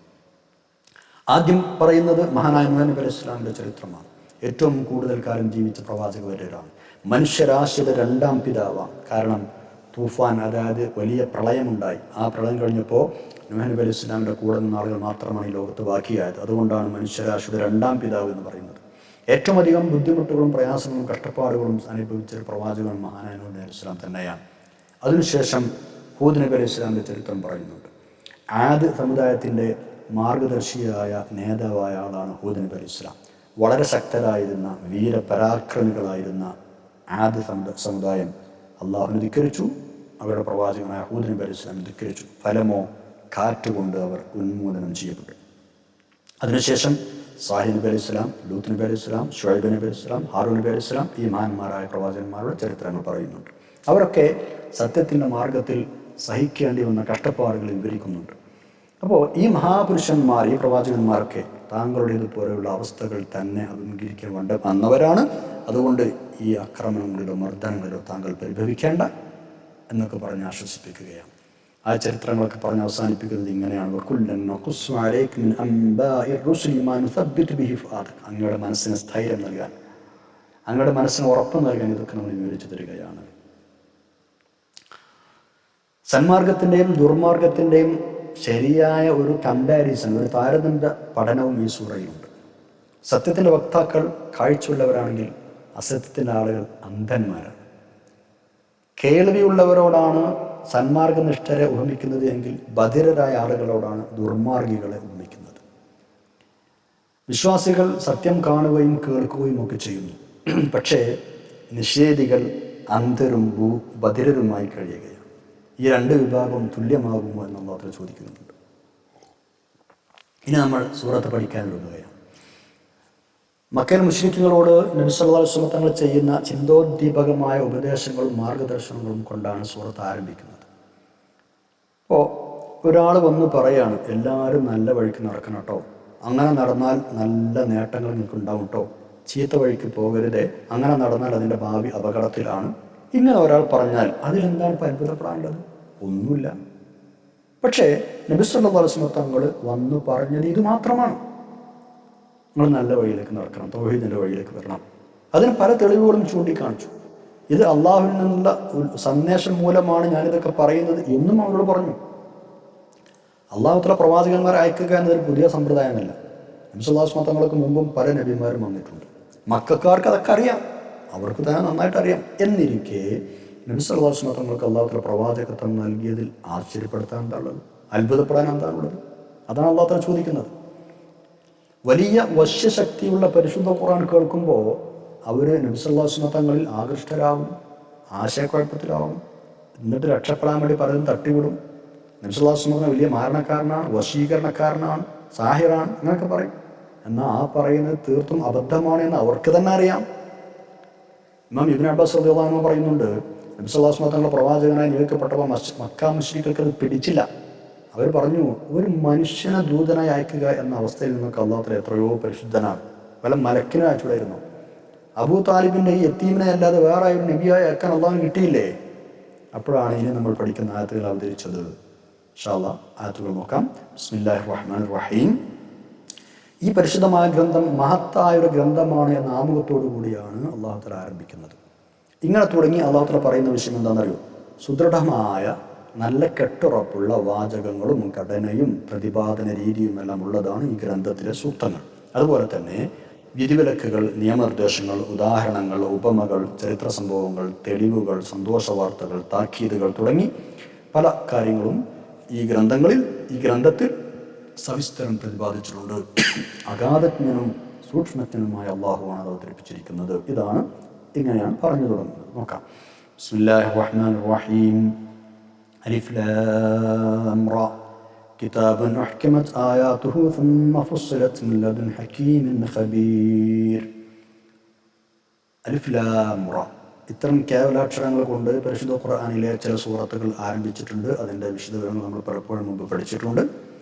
ആദ്യം പറയുന്നത് മഹാനായ നൂഹ് നബി അലൈഹി ഇസ്ലാമിൻ്റെ ചരിത്രമാണ്. ഏറ്റവും കൂടുതൽ കാലം ജീവിച്ച പ്രവാചകവര്യരാണ്. മനുഷ്യരാശിയുടെ രണ്ടാം പിതാവാണ്. കാരണം തൂഫാൻ, അതായത് വലിയ പ്രളയമുണ്ടായി. ആ പ്രളയം കഴിഞ്ഞപ്പോൾ നൂഹ് നബി അലൈഹി ഇസ്ലാമിൻ്റെ കൂടെ നിന്ന ആളുകൾ മാത്രമാണ് ഈ ലോകത്ത് ബാക്കിയായത്. അതുകൊണ്ടാണ് മനുഷ്യരാശിയുടെ രണ്ടാം പിതാവ് എന്ന് പറയുന്നത്. ഏറ്റവും അധികം ബുദ്ധിമുട്ടുകളും പ്രയാസങ്ങളും കഷ്ടപ്പാടുകളും അനുഭവിച്ച ഒരു പ്രവാചകൻ മഹാനായ നൂഹ് നബി അലൈഹി ഇസ്ലാം തന്നെയാണ്. അതിനുശേഷം ഹൂദ് നബി അലൈഹി ഇസ്ലാമിൻ്റെ ചരിത്രം പറയുന്നുണ്ട്. ആദ് സമുദായത്തിൻ്റെ മാർഗദർശിയായ നേതാവായ ആളാണ് ഹൂദ് നബി അലൈഹി ഇസ്ലാം. വളരെ ശക്തരായിരുന്ന വീരപരാക്രമികളായിരുന്ന ആദ് സമുദായം അള്ളാഹുവിനെ ധിക്കരിച്ചു. അവരുടെ പ്രവാചകനായ ഹൂദ് നബി അലൈഹി ഇസ്ലാം ധിക്കരിച്ചു. ഫലമോ കാറ്റുകൊണ്ട് അവർ ഉന്മൂലനം ചെയ്യപ്പെട്ടു. അതിനുശേഷം സാലിഹ് നബി അലൈഹി ഇസ്ലാം, ലൂത്ത് നബി അലൈഹി ഇസ്ലാം, ഷുഐബ് നബി അലൈഹി ഇസ്ലാം, ഹാറൂൻ നബി അലൈഹി ഇസ്ലാം, ഈ മഹാന്മാരായ പ്രവാചകന്മാരുടെ ചരിത്രങ്ങൾ പറയുന്നുണ്ട്. അവരൊക്കെ സത്യത്തിൻ്റെ മാർഗത്തിൽ സഹിക്കേണ്ടി വന്ന കഷ്ടപ്പാടുകൾ വിവരിക്കുന്നുണ്ട്. അപ്പോൾ ഈ മഹാപുരുഷന്മാർ, ഈ പ്രവാചകന്മാരൊക്കെ താങ്കളുടേതുപോലെയുള്ള അവസ്ഥകൾ തന്നെ അഭിമുഖീകരിക്കാൻ വന്നവരാണ്. അതുകൊണ്ട് ഈ ആക്രമണങ്ങളിലോ മർദ്ദനങ്ങളിലോ താങ്കൾ പരിഭവിക്കേണ്ട എന്നൊക്കെ പറഞ്ഞ് ആശ്വസിപ്പിക്കുകയാണ്. ആ ചരിത്രങ്ങളൊക്കെ പറഞ്ഞ് അവസാനിപ്പിക്കുന്നത് ഇങ്ങനെയാണ്: അങ്ങയുടെ മനസ്സിന് സ്ഥൈര്യം നൽകാൻ, അങ്ങയുടെ മനസ്സിന് ഉറപ്പ് നൽകാൻ ഇതൊക്കെ നമ്മൾ വിവരിച്ചു തരികയാണ്. സന്മാർഗത്തിൻ്റെയും ദുർമാർഗത്തിൻ്റെയും ശരിയായ ഒരു കമ്പാരിസൺ, ഒരു താരതമ്യ പഠനവും ഈ സൂറയിലുണ്ട്. സത്യത്തിൻ്റെ വക്താക്കൾ കാഴ്ചയുള്ളവരാണെങ്കിൽ അസത്യത്തിൻ്റെ ആളുകൾ അന്ധന്മാരാണ്. കേൾവിയുള്ളവരോടാണ് സന്മാർഗനിഷ്ഠരെ ഉപമിക്കുന്നത് എങ്കിൽ ബധിരരായ ആളുകളോടാണ് ദുർമാർഗികളെ ഉപമിക്കുന്നത്. വിശ്വാസികൾ സത്യം കാണുകയും കേൾക്കുകയും ഒക്കെ ചെയ്യുന്നു. പക്ഷേ നിഷേധികൾ അന്ധരും ബധിരരുമായി കഴിയുകയാണ്. ഈ രണ്ട് വിഭാഗവും തുല്യമാകുമോ എന്നുള്ളത് ചോദിക്കുന്നുണ്ട്. ഇനി നമ്മൾ സൂറത്ത് പഠിക്കാൻ തുടങ്ങുകയാണ്. മക്കയിൽ മുശ്രിക്കുകളോട് നബി സല്ലല്ലാഹു അലൈഹി വസല്ലം തങ്ങൾ ചെയ്യുന്ന ചിന്തോദ്ദീപകമായ ഉപദേശങ്ങളും മാർഗദർശനങ്ങളും കൊണ്ടാണ് സൂറത്ത് ആരംഭിക്കുന്നത്. അപ്പോൾ ഒരാൾ വന്ന് പറയാണ്, എല്ലാവരും നല്ല വഴിക്ക് നടക്കണം കേട്ടോ, അങ്ങനെ നടന്നാൽ നല്ല നേട്ടങ്ങൾ നിങ്ങൾക്ക് ഉണ്ടാവും കേട്ടോ, ചീത്ത വഴിക്ക് പോകരുതേ, അങ്ങനെ നടന്നാൽ അതിൻ്റെ ഭാവി അപകടത്തിലാണ്. ഇങ്ങനെ ഒരാൾ പറഞ്ഞാൽ അതിലെന്താണ് ഇപ്പോൾ അത്ഭുതപ്പെടാനുള്ളത്? ഒന്നുമില്ല. പക്ഷേ നബി സല്ലല്ലാഹു അലൈഹി വസല്ലം തങ്ങൾ വന്നു പറഞ്ഞത് ഇത് മാത്രമാണ്: നിങ്ങൾ നല്ല വഴിയിലേക്ക് നടക്കണം, തൗഹീദിൻ്റെ വഴിയിലേക്ക് വരണം. അതിന് പല തെളിവുകളും ചൂണ്ടിക്കാണിച്ചു. ഇത് അള്ളാഹുവിൽ നിന്നുള്ള സന്ദേശം മൂലമാണ് ഞാനിതൊക്കെ പറയുന്നത് എന്നും അവരോട് പറഞ്ഞു. അള്ളാഹുവിലെ പ്രവാചകന്മാരെ അയക്കുക എന്നതൊരു പുതിയ സമ്പ്രദായമല്ല. നബി സല്ലല്ലാഹു അലൈഹി വസല്ലം തങ്ങൾക്ക് മുമ്പും പല നബിമാരും വന്നിട്ടുണ്ട്. മക്കക്കാർക്ക് അതൊക്കെ അറിയാം, അവർക്ക് തന്നെ നന്നായിട്ട് അറിയാം. എന്നിരിക്കെ നബി സല്ലല്ലാഹു അലൈഹി വസല്ലം തങ്ങൾക്ക് അള്ളാഹുവിലെ പ്രവാചകത്വം നൽകിയതിൽ ആശ്ചര്യപ്പെടുത്താൻ എന്താണുള്ളത്? അത്ഭുതപ്പെടാൻ എന്താണുള്ളത്? അതാണ് അള്ളാഹു തആല ചോദിക്കുന്നത്. വലിയ വശ്യശക്തിയുള്ള പരിശുദ്ധ ഖുർആൻ കേൾക്കുമ്പോൾ അവർ നബി സല്ലല്ലാഹു അലൈഹി വസല്ലം തങ്ങളിൽ ആകൃഷ്ടരാകും, ആശയക്കുഴപ്പത്തിലാവും. എന്നിട്ട് രക്ഷപ്പെടാൻ വേണ്ടി പലരും തട്ടിവിടും. നബി സല്ലല്ലാഹു അലൈഹി വസല്ലം വലിയ മാരണക്കാരനാണ്, വശീകരണക്കാരനാണ്, സാഹിറാണ് എന്നൊക്കെ പറയും. എന്നാൽ ആ പറയുന്നത് തീർത്തും അബദ്ധമാണ് എന്ന് അവർക്ക് തന്നെ അറിയാം. ഇമാം ഇബ്നു അബ്ബാസ് റളിയല്ലാഹു അൻഹു പറയുന്നുണ്ട്, നബി സല്ലല്ലാഹു അലൈഹി വസല്ലം തങ്ങൾ പ്രവാചകനായി നിയോഗിക്കപ്പെട്ടപ്പോൾ മക്ക മുശ്രിക്കുകൾക്ക് അത് പിടിച്ചില്ല. അവർ പറഞ്ഞു, ഒരു മനുഷ്യനെ ദൂതനായി അയക്കുക എന്ന അവസ്ഥയിൽ നിന്നൊക്കെ അല്ലാഹു തആല എത്രയോ പരിശുദ്ധനാണ്, വല്ല മലക്കിനെ അയച്ചുകൂടായിരുന്നോ? അബൂ താലിബിൻ്റെ ഈ യത്തീമിനെ അല്ലാതെ വേറെ ഒരു നബിയായി അയക്കാൻ അള്ളാഹുവിന് കിട്ടിയില്ലേ? അപ്പോഴാണ് ഇനി നമ്മൾ പഠിക്കുന്ന ആയത്തുകൾ അവതരിച്ചത്. ഇൻഷാ അല്ലാഹ് ആയത്തുകൾ നോക്കാം. ബിസ്മില്ലാഹിർ റഹ്മാനിർ റഹീം. ഈ പരിശുദ്ധമായ ഗ്രന്ഥം മഹത്തായൊരു ഗ്രന്ഥമാണ് എന്ന ആമുഖത്തോടു കൂടിയാണ് അള്ളാഹു തആല ആരംഭിക്കുന്നത്. ഇങ്ങനെ തുടങ്ങി അള്ളാഹു തആല പറയുന്ന വിഷയം എന്താണെന്നറിയോ? സുദൃഢമായ നല്ല കെട്ടുറപ്പുള്ള വാചകങ്ങളും ഘടനയും പ്രതിപാദന രീതിയും എല്ലാം ഉള്ളതാണ് ഈ ഗ്രന്ഥത്തിലെ സൂക്തങ്ങൾ. അതുപോലെ തന്നെ വിധിവിലക്കുകൾ, നിയമനിർദ്ദേശങ്ങൾ, ഉദാഹരണങ്ങൾ, ഉപമകൾ, ചരിത്ര സംഭവങ്ങൾ, തെളിവുകൾ, സന്തോഷ വാർത്തകൾ, താക്കീതുകൾ തുടങ്ങി പല കാര്യങ്ങളും ഈ ഗ്രന്ഥത്തിൽ സവിസ്തരം പ്രതിപാദിച്ചിട്ടുണ്ട്. അഗാധജ്ഞനും സൂക്ഷ്മജ്ഞനുമായ അള്ളാഹുവാണ് അത് അവതരിപ്പിച്ചിരിക്കുന്നത്. ഇങ്ങനെയാണ് പറഞ്ഞു തുടങ്ങുന്നത്. നോക്കാം. ബിസ്മില്ലാഹിർ റഹ്മാനിർ റഹീം. അലിഫ് ലാം റാ കിതാബുൻ ഉഹ്കിമത് ആയാതുഹു സുമ്മ ഫുസ്സിലത് മിൻ ലദുൻ ഹകീമിൻ ഖബീർ. അലിഫ് ലാം റാ. ഇത്തരം കേവലാക്ഷരങ്ങൾ കൊണ്ട് പരിശുദ്ധ ഖുർആനിലെ ചില സൂറത്തുകൾ ആരംഭിച്ചിട്ടുണ്ട്. അതിൻ്റെ വിശദവിവരങ്ങൾ നമ്മൾ പലപ്പോഴും മുമ്പ് പഠിച്ചിട്ടുണ്ട്.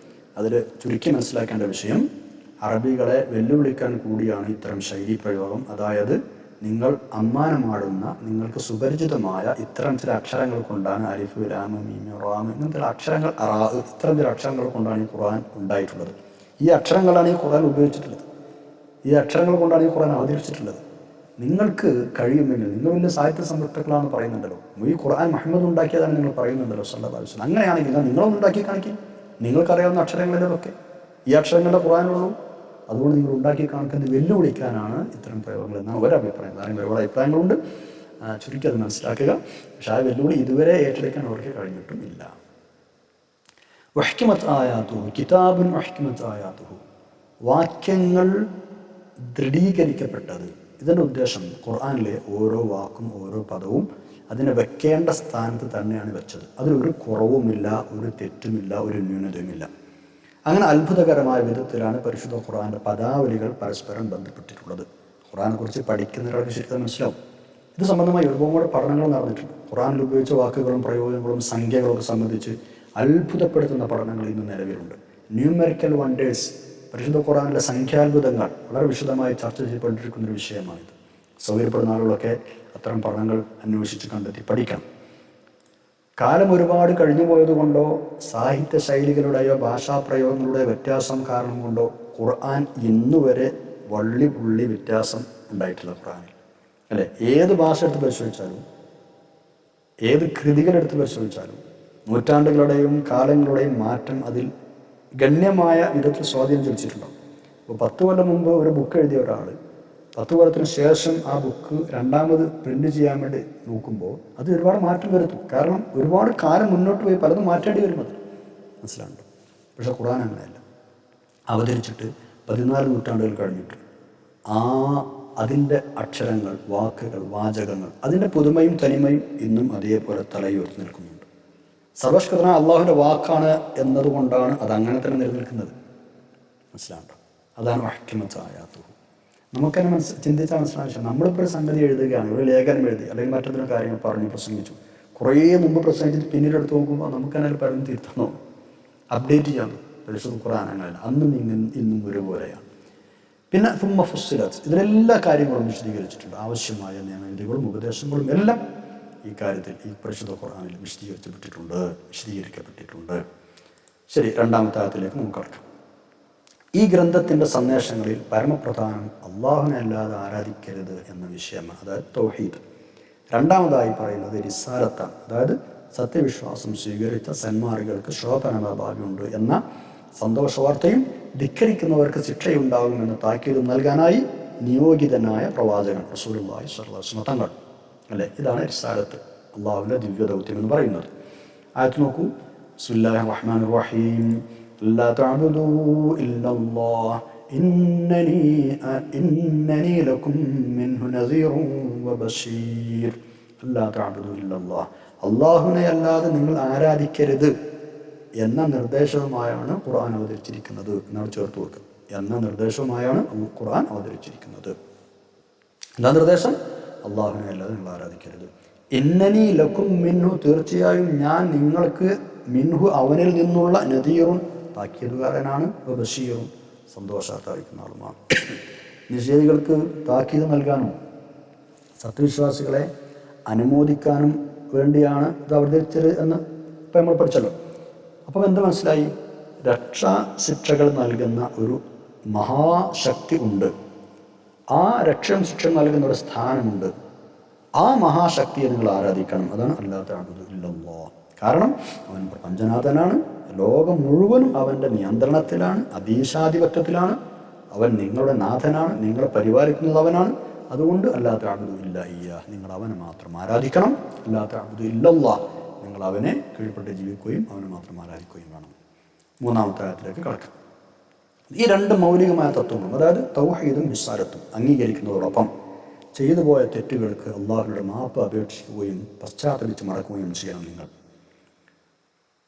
അതിൽ ചുരുക്കി മനസ്സിലാക്കേണ്ട വിഷയം, അറബികളെ വെല്ലുവിളിക്കാൻ കൂടിയാണ് ഇത്തരം ശൈലി പ്രയോഗം. അതായത് നിങ്ങൾ അമ്മാനമാടുന്ന നിങ്ങൾക്ക് സുപരിചിതമായ ഇത്തരം ചില അക്ഷരങ്ങൾ കൊണ്ടാണ് അലിഫ് ലാം മീം റാം ഇങ്ങനത്തെ അക്ഷരങ്ങൾ ഇത്തരം ചില അക്ഷരങ്ങൾ കൊണ്ടാണ് ഈ ഖുർആൻ ഉണ്ടായിട്ടുള്ളത്. ഈ അക്ഷരങ്ങളാണ് ഈ ഖുർആൻ ഉപയോഗിച്ചിട്ടുള്ളത്. ഈ അക്ഷരങ്ങൾ കൊണ്ടാണ് ഈ ഖുർആൻ അവതരിച്ചിട്ടുള്ളത്. നിങ്ങൾക്ക് കഴിയുമെങ്കിൽ, നിങ്ങൾ വലിയ സാഹിത്യ സംരക്ഷകളാണെന്ന് പറയുന്നുണ്ടല്ലോ, ഈ ഖുർആൻ മുഹമ്മദ് ഉണ്ടാക്കിയതാണ് നിങ്ങൾ പറയുന്നുണ്ടല്ലോ സല്ലല്ലാഹു അലൈഹി വസല്ലം. അങ്ങനെയാണെങ്കിൽ നിങ്ങളൊന്നും ഉണ്ടാക്കി കാണിക്കും. നിങ്ങൾക്കറിയാവുന്ന അക്ഷരങ്ങളിലൊക്കെ ഈ അക്ഷരങ്ങളുടെ ഖുർആനുള്ളൂ. അതുകൊണ്ട് നിങ്ങൾ ഉണ്ടാക്കി കാണിക്കുന്നത് വെല്ലുവിളിക്കാനാണ് ഇത്തരം പ്രയോഗങ്ങൾ എന്നാണ് ഒരഭിപ്രായം. കാരണം ഒരുപാട് അഭിപ്രായങ്ങളുണ്ട്, ചുരുക്കി അത് മനസ്സിലാക്കുക. പക്ഷെ ആ വെല്ലുവിളി ഇതുവരെ ഏറ്റെടുക്കാൻ അവർക്ക് കഴിഞ്ഞിട്ടും ഇല്ല. വഹ്കിമത്ത് ആയാത്തുഹു കിതാബുൻ വഹ്കിമത്ത് ആയാത്തുഹു, വാക്യങ്ങൾ ദൃഢീകരിക്കപ്പെട്ടത്. ഇതിൻ്റെ ഉദ്ദേശം ഖുർആനിലെ ഓരോ വാക്കും ഓരോ പദവും അതിനെ വെക്കേണ്ട സ്ഥാനത്ത് തന്നെയാണ് വെച്ചത്. അതിലൊരു കുറവുമില്ല, ഒരു തെറ്റുമില്ല, ഒരു ന്യൂനതയുമില്ല. അങ്ങനെ അത്ഭുതകരമായ വിധത്തിലാണ് പരിശുദ്ധ ഖുർആൻ്റെ പദാവലികൾ പരസ്പരം ബന്ധപ്പെട്ടിട്ടുള്ളത്. ഖുർആനെ കുറിച്ച് പഠിക്കുന്നവർക്ക് ശരിക്കും മനസ്സിലാവും. ഇത് സംബന്ധമായി ഒരുപാട് പഠനങ്ങൾ നടന്നിട്ടുണ്ട്. ഖുർആനിൽ ഉപയോഗിച്ച വാക്കുകളും പ്രയോഗങ്ങളും സംഖ്യകളൊക്കെ സംബന്ധിച്ച് അത്ഭുതപ്പെടുത്തുന്ന പഠനങ്ങൾ ഇന്ന് നിലവിലുണ്ട്. ന്യൂമെറിക്കൽ വണ്ടേഴ്സ്, പരിശുദ്ധ ഖുർആനിലെ സംഖ്യാത്ഭുതങ്ങൾ വളരെ വിശദമായി ചർച്ച ചെയ്യപ്പെട്ടിരിക്കുന്നൊരു വിഷയമാണിത്. സൗകര്യപ്പെടുന്ന ആളുകളൊക്കെ അത്തരം പഠനങ്ങൾ അന്വേഷിച്ച് കണ്ടെത്തി പഠിക്കണം. കാലം ഒരുപാട് കഴിഞ്ഞു പോയതുകൊണ്ടോ സാഹിത്യ ശൈലികളുടെയോ ഭാഷാപ്രയോഗങ്ങളുടെയോ വ്യത്യാസം കാരണം കൊണ്ടോ ഖുർആൻ ഇന്നുവരെ വള്ളി പുള്ളി വ്യത്യാസം ഉണ്ടായിട്ടില്ല ഖുർആനിൽ, അല്ലേ? ഏത് ഭാഷ എടുത്ത് പരിശോധിച്ചാലും, ഏത് കൃതികളെടുത്ത് പരിശോധിച്ചാലും നൂറ്റാണ്ടുകളുടെയും കാലങ്ങളുടെയും മാറ്റം അതിൽ ഗണ്യമായ വിധത്തിൽ സ്വാധീനം ചെലുത്തിയിട്ടുണ്ടാവും. ഇപ്പോൾ 10 കൊല്ലം മുമ്പ് ഒരു ബുക്ക് എഴുതിയ ഒരാൾ 10 കൊല്ലത്തിന് ശേഷം ആ ബുക്ക് രണ്ടാമത് പ്രിന്റ് ചെയ്യാൻ വേണ്ടി നോക്കുമ്പോൾ അത് ഒരുപാട് മാറ്റം വരുത്തും. കാരണം ഒരുപാട് കാലം മുന്നോട്ട് പോയി പലതും മാറ്റേണ്ടി വരുന്നത് മനസ്സിലാവുന്നുണ്ട്. പക്ഷെ ഖുർആൻ അങ്ങനെയല്ല. അവതരിച്ചിട്ട് 14 നൂറ്റാണ്ടുകൾ കഴിഞ്ഞിട്ട് അതിൻ്റെ അക്ഷരങ്ങൾ, വാക്കുകൾ, വാചകങ്ങൾ, അതിൻ്റെ പുതുമയും തനിമയും ഇന്നും അതേപോലെ തലയുയർത്തി നിൽക്കുന്നുണ്ട്. സർവശക്തനായ അള്ളാഹുവിൻ്റെ വാക്കാണ് എന്നതുകൊണ്ടാണ് അതങ്ങനെ തന്നെ നിലനിൽക്കുന്നത്. മനസ്സിലാവുന്നുണ്ടോ? അതാണ് വഹ്കിമത്ത് ആയാത്തുഹു. നമുക്കെന്നെ ചിന്തിച്ചാൽ മനസ്സിലാവശ്യം, നമ്മളിപ്പോൾ ഒരു സംഗതി എഴുതുകയാണ്, ഒരു ലേഖനം എഴുതി അല്ലെങ്കിൽ മറ്റെന്തെങ്കിലും കാര്യങ്ങൾ പറഞ്ഞു പ്രസംഗിച്ചു, കുറേ മുമ്പ് പ്രസംഗിച്ചിട്ട് പിന്നീട് എടുത്ത് നോക്കുമ്പോൾ നമുക്ക് തന്നെ പലതും തിരുത്തണോ, അപ്ഡേറ്റ് ചെയ്യാൻ പരിശുദ്ധ ഖുർആൻ അങ്ങനെയല്ല. അന്നും ഇന്നും ഒരുപോലെയാണ്. പിന്നെ സുമ്മ ഫുസ്സിലത്ത്, ഇതിലെല്ലാ കാര്യങ്ങളും വിശദീകരിച്ചിട്ടുണ്ട്. ആവശ്യമായ നിയമവിധികളും ഉപദേശങ്ങളും എല്ലാം ഈ കാര്യത്തിൽ ഈ പരിശുദ്ധ ഖുർആനിൽ വിശദീകരിക്കപ്പെട്ടിട്ടുണ്ട്. ശരി, രണ്ടാമത്തെ ആയത്തിലേക്ക് നമുക്ക് കടക്കാം. ഈ ഗ്രന്ഥത്തിൻ്റെ സന്ദേശങ്ങളിൽ പരമപ്രധാനം അള്ളാഹുവിനെ അല്ലാതെ ആരാധിക്കരുത് എന്ന വിഷയമാണ്, അതായത് തൗഹീദ്. രണ്ടാമതായി പറയുന്നത് റിസാലത്താണ്, അതായത് സത്യവിശ്വാസം സ്വീകരിച്ച സന്മാർഗികൾക്ക് ശോഭനഭാവിയുണ്ട് എന്ന സന്തോഷവാർത്തയും ധിക്കരിക്കുന്നവർക്ക് ശിക്ഷയുണ്ടാകുമെന്ന താക്കീതും നൽകാനായി നിയോഗിതനായ പ്രവാചകൻ റസൂലുള്ളാഹി സ്വല്ലല്ലാഹു അലൈഹി വസല്ലം തങ്ങൾ, അല്ലേ? ഇതാണ് റിസാലത്ത്, അള്ളാഹുവിൻ്റെ ദിവ്യദൗത്യം എന്ന് പറയുന്നത്. ആയത്ത് നോക്കൂ. ബിസ്മില്ലാഹിർ റഹ്മാനിർ റഹീം. لا تعبدوا إلا الله إنني لكم منه نذير وبشير. لا تعبدوا إلا الله, അള്ളാഹുവിനെ അല്ലാതെ നിങ്ങൾ ആരാധിക്കരുത് എന്ന നിർദ്ദേശവുമായാണ് ഖുർആൻ അവതരിച്ചിരിക്കുന്നത് എന്നാണ് ചേർത്ത് വെക്കുക. എന്ന നിർദ്ദേശവുമായാണ് ഖുർആൻ അവതരിച്ചിരിക്കുന്നത്. എന്താ നിർദ്ദേശം? അള്ളാഹുവിനെ അല്ലാതെ നിങ്ങൾ ആരാധിക്കരുത്. ഇന്നനി ലക്കും മിൻഹു, തീർച്ചയായും ഞാൻ നിങ്ങൾക്ക്, മിൻഹു അവനിൽ നിന്നുള്ള നദീറുൻ താക്കീതുകാരനാണ്, ബഷീറും സന്തോഷാർത്ത അറിയിക്കുന്ന ആളുമാണ്. നിഷേധികൾക്ക് താക്കീത് നൽകാനും സത്യവിശ്വാസികളെ അനുമോദിക്കാനും വേണ്ടിയാണ് ഇത് അവതരിച്ചത് എന്ന് ഇപ്പം നമ്മൾ പഠിച്ചല്ലോ. അപ്പം എന്ത് മനസ്സിലായി? രക്ഷാശിക്ഷകൾ നൽകുന്ന ഒരു മഹാശക്തി ഉണ്ട്, ആ രക്ഷയും ശിക്ഷ നൽകുന്ന ഒരു സ്ഥാനമുണ്ട്. ആ മഹാശക്തിയെ നിങ്ങൾ ആരാധിക്കണം. അതാണ് അല്ലാത്ത ഇല്ലല്ലാഹ്. കാരണം അവൻ പ്രപഞ്ചനാഥനാണ്, ലോകം മുഴുവനും അവൻ്റെ നിയന്ത്രണത്തിലാണ്, അധീശാധിപത്യത്തിലാണ്. അവൻ നിങ്ങളുടെ നാഥനാണ്, നിങ്ങളെ പരിപാലിക്കുന്നത് അവനാണ്. അതുകൊണ്ട് അല്ലാത്ത അബ്ദു ഇല്ല ഇയ്യാ, നിങ്ങൾ അവനെ മാത്രം ആരാധിക്കണം. അല്ലാത്ത അബ്ദു ഇല്ലല്ലാഹ്, നിങ്ങൾ അവനെ കീഴ്പ്പെട്ട് ജീവിക്കുകയും അവനെ മാത്രം ആരാധിക്കുകയും വേണം. മൂന്നാമത്തെ ആയത്തിലേക്ക് കടക്കാം. ഈ രണ്ട് മൗലികമായ തത്വങ്ങളും, അതായത് തൗഹീദും റിസാലത്തും അംഗീകരിക്കുന്നതോടൊപ്പം ചെയ്തു പോയ തെറ്റുകൾക്ക് അള്ളാഹുവിൻ്റെ മാപ്പ് അപേക്ഷിക്കുകയും പശ്ചാത്തപിച്ച് മടക്കുകയും ചെയ്യണം. നിങ്ങൾ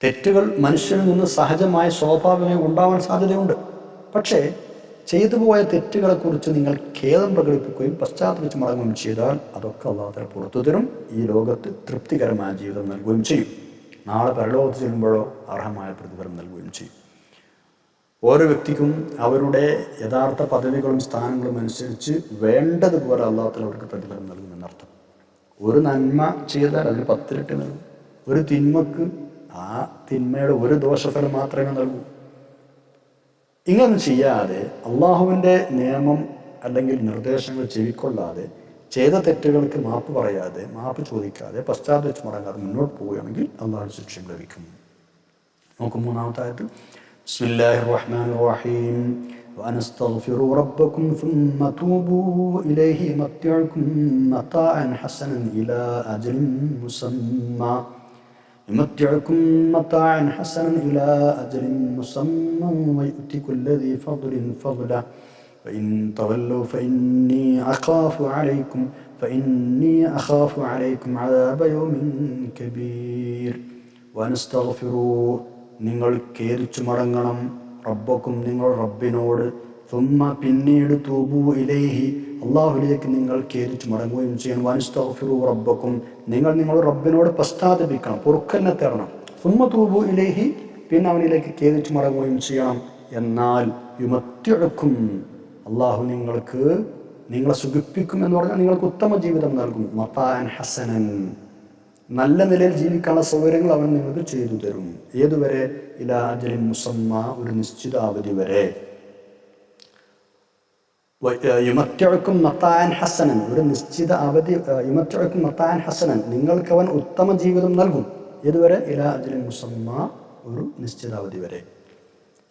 തെറ്റുകൾ മനുഷ്യനിൽ നിന്ന് സഹജമായ സ്വാഭാവികമായി ഉണ്ടാവാൻ സാധ്യതയുണ്ട്. പക്ഷേ ചെയ്തു പോയ തെറ്റുകളെക്കുറിച്ച് നിങ്ങൾ ഖേദം പ്രകടിപ്പിക്കുകയും പശ്ചാത്തപിച്ച് മടങ്ങുകയും ചെയ്താൽ അതൊക്കെ അള്ളാഹു പുറത്തു തരും. ഈ ലോകത്ത് തൃപ്തികരമായ ജീവിതം നൽകുകയും ചെയ്യും. നാളെ പരലോകത്ത് ചെല്ലുമ്പോഴോ അർഹമായ പ്രതിഫലം നൽകുകയും ചെയ്യും. ഓരോ വ്യക്തിക്കും അവരുടെ യഥാർത്ഥ പദവികളും സ്ഥാനങ്ങളും അനുസരിച്ച് വേണ്ടതുപോലെ അള്ളാഹു അവർക്ക് പ്രതിഫലം നൽകുമെന്നർത്ഥം. ഒരു നന്മ ചെയ്താൽ അതിന് 10 ഇരട്ടി നൽകും. ഒരു തിന്മക്ക് ആ തിന്മയുടെ ഒരു ദോഷഫലം മാത്രമേ നൽകൂ. ഇങ്ങനെ ചെയ്യാതെ അള്ളാഹുവിൻ്റെ നിയമം അല്ലെങ്കിൽ നിർദ്ദേശങ്ങൾ ചെവിക്കൊള്ളാതെ ചെയ്ത തെറ്റുകൾക്ക് മാപ്പ് പറയാതെ മാപ്പ് ചോദിക്കാതെ പശ്ചാത്തലിച്ച് മടങ്ങാതെ മുന്നോട്ട് പോവുകയാണെങ്കിൽ അള്ളാഹു ശിക്ഷ ലഭിക്കും. നോക്കും മൂന്നാമത്തെ ആയത്ത്. ബിസ്മില്ലാഹിർ റഹ്മാനിർ റഹീം. വഅനസ്തഗ്ഫിറു റബ്ബക്കും സുമ്മ തൂബൂ ഇലൈഹി യുമത്തിഉകും മതാഅൻ ഹസനൻ ഇലാ അജ്ലിൻ മുസമ്മാ يمتعكم متاعا حسنا إلى أجل مسمى ويؤتي كل ذي فضل فضله فإن تولوا فإني أخاف عليكم عذاب يوم كبير. വനസ്തഗ്ഫിറൂ, നിങ്ങൾ ഖേദിച്ചു മടങ്ങണം, റബ്ബക്കും, നിങ്ങൾ റബ്ബിനോട്, സുമ്മ പിന്നീട്, തൂബൂ ഇലൈഹി, അള്ളാഹുലേക്ക് നിങ്ങൾ ഖേദിച്ചു മടങ്ങുകയും ചെയ്യണം. വനസ്തഗ്ഫിറൂ റബ്ബക്കും, നിങ്ങൾ നിങ്ങളുടെ റബ്ബിനോട് പശ്ചാത്തപിക്കണം, പൊറുക്കലിനെ തേടണം. സുമ്മ തൂബൂ ഇലൈഹി, പിന്നെ അവനിലേക്ക് ഖേദിച്ചു മടങ്ങുകയും ചെയ്യണം. എന്നാൽ യുമത്തിഉകും, അള്ളാഹു നിങ്ങളെ സുഖിപ്പിക്കും എന്ന് പറഞ്ഞാൽ നിങ്ങൾക്ക് ഉത്തമ ജീവിതം നൽകും. മതാഅൻ ഹസനൻ, നല്ല നിലയിൽ ജീവിക്കാനുള്ള സൗകര്യങ്ങൾ അവൻ നിങ്ങൾക്ക് ചെയ്തു തരും. ഏതുവരെ? ഇലാ അജലിൻ മുസമ്മ, ഒരു നിശ്ചിത അവധി വരെ. യുമത്തിഉകും മതാഅൻ ഹസനൻ, ഒരു നിശ്ചിത അവധി. യുമത്തിഉകും മതാഅൻ ഹസനൻ, നിങ്ങൾക്ക് അവൻ ഉത്തമ ജീവിതം നൽകും. ഏതുവരെ? ഇലാ അജലിൻ മുസമ്മ, ഒരു നിശ്ചിത അവധി വരെ.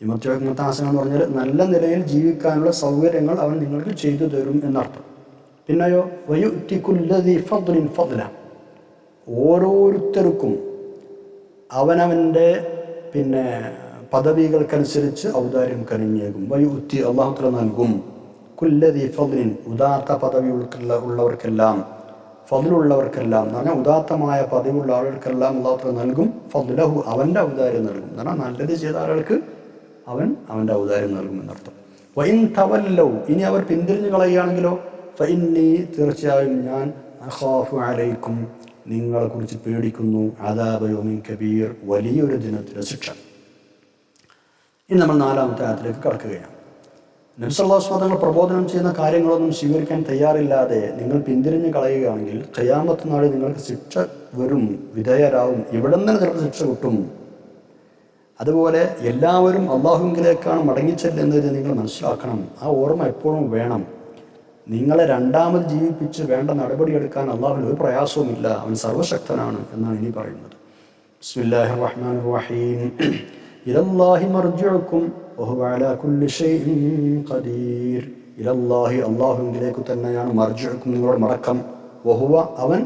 യുമത്തിഉകും മതാഅൻ ഹസനൻ എന്ന് പറഞ്ഞാൽ നല്ല നിലയിൽ ജീവിക്കാനുള്ള സൗകര്യങ്ങൾ അവൻ നിങ്ങൾക്ക് ചെയ്തു തരും എന്നർത്ഥം. പിന്നെയോ വയുഅ്തി കുല്ല ദീ ഫദ്ലിൻ ഫദ്ല, ഓരോരുത്തർക്കും അവനവൻ്റെ പദവികൾക്കനുസരിച്ച് ഔദാര്യം കനിഞ്ഞേകും. വയുഅ്തി, അല്ലാഹു തആല നൽകും. കുല്ല ദീ ഫദ്ലിൻ, ഉദാത്ത പദവി ഉള്ളവർക്കെല്ലാം, ഫദ്ലുള്ളവർക്കെല്ലാം എന്ന് പറഞ്ഞാൽ ഉദാത്തമായ പദവിയുള്ള ആളുകൾക്കെല്ലാം അല്ലാഹു തആല നൽകും. ഫദ്ലഹു, അവൻ്റെ ഔദാര്യം നൽകും. എന്ന് പറഞ്ഞാൽ നല്ലത് ചെയ്ത ആളുകൾക്ക് അവൻ അവൻ്റെ ഔദാര്യം നൽകും എന്നർത്ഥം. വഇൻ തവല്ലൗ, ഇനി അവർ പിന്തിരിഞ്ഞു കളയുകയാണെങ്കിലോ, ഫഇന്നി, തീർച്ചയായും ഞാൻ, അഖാഫു അലൈക്കും, നിങ്ങളെ കുറിച്ച് പേടിക്കുന്നു, അദാബ യൗമിൻ കബീർ, വലിയൊരു ദിനത്തിലെ ശിക്ഷ. ഇനി നമ്മൾ 4-ാമത്തെ ആയത്തിലേക്ക് കടക്കുകയാണ്. നബി സല്ലല്ലാഹു അലൈഹി വസല്ലം തങ്ങൾ പ്രബോധനം ചെയ്യുന്ന കാര്യങ്ങളൊന്നും സ്വീകരിക്കാൻ തയ്യാറില്ലാതെ നിങ്ങൾ പിന്തിരിഞ്ഞു കളയുകയാണെങ്കിൽ ഖിയാമത്ത് നാളിൽ നിങ്ങൾക്ക് ശിക്ഷ വരും, വിധേയരാവും, ഇവിടെ നിന്ന് ചിലപ്പോൾ ശിക്ഷ കിട്ടും. അതുപോലെ എല്ലാവരും അള്ളാഹുവിലേക്കാണ് മടങ്ങിച്ചെല്ലുന്നത് നിങ്ങൾ മനസ്സിലാക്കണം. ആ ഓർമ്മ എപ്പോഴും വേണം. നിങ്ങളെ രണ്ടാമത് ജീവിപ്പിച്ച് വേണ്ട നടപടിയെടുക്കാൻ അള്ളാഹുവിന് ഒരു പ്രയാസവുമില്ല, അവൻ സർവശക്തനാണ് എന്നാണ് ഇനി പറയുന്നത്. ബിസ്മില്ലാഹിർ റഹ്മാനിർ റഹീം. ഇലല്ലാഹി മർജിഉക്കും വഹുവ അലാ കുല്ലി ഷൈഇൻ ഖദീർ. ഇലല്ലാഹി, അള്ളാഹുവിലേക്ക് തന്നെയാണ്, മർജിഉക്കും, നിങ്ങളുടെ മടക്കം, വഹുവ, അവൻ,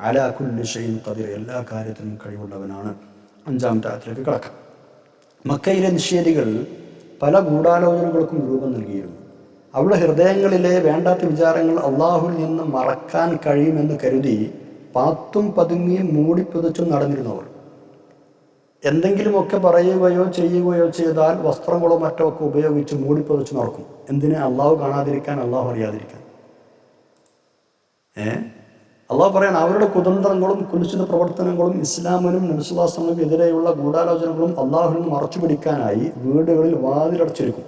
അലാ കുല്ലി ഷൈഇൻ ഖദീർ, എല്ലാ കാര്യത്തിനും കഴിവുള്ളവനാണ്. 5-ാമത്തെ ആയത്തിലേക്ക് കടക്കാം. മക്കയിലെ നിഷേധികൾ പല ഗൂഢാലോചനകൾക്കും രൂപം നൽകിയിരുന്നു. അവരുടെ ഹൃദയങ്ങളിലെ വേണ്ടാത്ത വിചാരങ്ങൾ അള്ളാഹുവിൽ നിന്ന് മറക്കാൻ കഴിയുമെന്ന് കരുതി പാത്തും പതുങ്ങിയും മൂടിപ്പുതച്ചും നടന്നിരുന്നവർ എന്തെങ്കിലുമൊക്കെ പറയുകയോ ചെയ്യുകയോ ചെയ്താൽ വസ്ത്രങ്ങളോ മറ്റോ ഒക്കെ ഉപയോഗിച്ച് മൂടിപ്പുതച്ച് നടക്കും. എന്തിന്? അള്ളാഹു കാണാതിരിക്കാൻ, അള്ളാഹു അറിയാതിരിക്കാൻ. അള്ളാഹു പറയാൻ, അവരുടെ കുതന്ത്രങ്ങളും കുലുഷിത പ്രവർത്തനങ്ങളും ഇസ്ലാമിനും നബി സല്ലല്ലാഹു അലൈഹി വസല്ലമയ്ക്കും എതിരെയുള്ള ഗൂഢാലോചനകളും അള്ളാഹുവിൽ നിന്ന് മറച്ചു പിടിക്കാനായി വീടുകളിൽ വാതിലടച്ചിരിക്കും,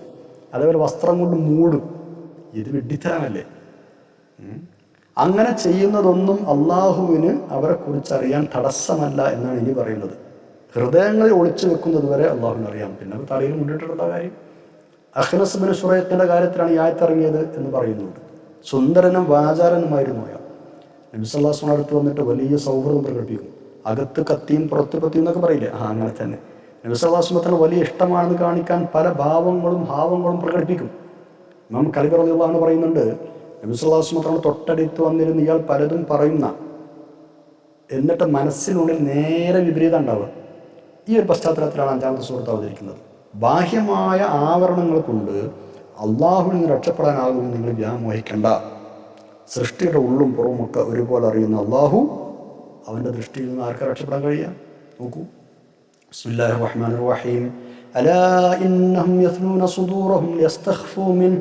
അതേപോലെ വസ്ത്രം കൊണ്ട് മൂടും. ഇത് വിഡ്ഢിത്തരമല്ലേ? അങ്ങനെ ചെയ്യുന്നതൊന്നും അള്ളാഹുവിന് അവരെ കുറിച്ചറിയാൻ തടസ്സമല്ല എന്നാണ് ഇനി പറയുന്നത്. ഹൃദയങ്ങളിൽ ഒളിച്ചു വെക്കുന്നത് വരെ അള്ളാഹുവിന് അറിയാം. പിന്നെ തലയിൽ മുന്നിട്ടുള്ള കാര്യം, അഖ്നസ് ബിൻ ശുറൈഖിന്റെ കാര്യത്തിലാണ് ഈ ആയത്ത് ഇറങ്ങിയത് എന്ന് പറയുന്നുണ്ട്. സുന്ദരനും വാചാലനുമായിരുന്നു അയാൾ. നബി സല്ലല്ലാഹു അലൈഹി വസല്ലം അടുത്ത് വന്നിട്ട് വലിയ സൗഹൃദം പ്രകടിപ്പിക്കും. അകത്ത് കത്തിയും പുറത്ത് പത്തിയും എന്നൊക്കെ പറയില്ലേ, അങ്ങനെ തന്നെ നബി സല്ലല്ലാഹു അലൈഹി വസല്ലം വലിയ ഇഷ്ടമാണെന്ന് കാണിക്കാൻ പല ഭാവങ്ങളും പ്രകടിപ്പിക്കും. ഇമാം കൽബി റളിയല്ലാഹു അൻഹു പറയുന്നുണ്ട്, നബി സല്ലല്ലാഹു അലൈഹി വസല്ലം തൊട്ടടുത്ത് വന്നിരുന്ന ഇയാൾ പലതും പറയുന്ന, എന്നിട്ട് മനസ്സിനുള്ളിൽ നേരെ വിപരീതം ഉണ്ടാവുക. ഈ ഒരു പശ്ചാത്തലത്തിലാണ് 5-ാമത്തെ സൂറത്ത് അവതരിക്കുന്നത്. ബാഹ്യമായ ആവരണങ്ങൾ കൊണ്ട് അള്ളാഹുവിൽ നിന്ന് രക്ഷപ്പെടാനാകുമെന്ന് നിങ്ങൾ വ്യാമോഹിക്കേണ്ട. സൃഷ്ടിയുടെ ഉള്ളും പുറവുമൊക്കെ ഒരുപോലെ അറിയുന്ന അള്ളാഹു, അവൻ്റെ ദൃഷ്ടിയിൽ നിന്ന് ആർക്കാ രക്ഷപ്പെടാൻ കഴിയുക? നോക്കൂ. ബിസ്മില്ലാഹിർ റഹ്മാനിർ റഹീം. അലാ ഇന്നഹും യസ്നൂന സുദൂറഹും ലിയസ്തഖ്ഫൂ മിൻഹു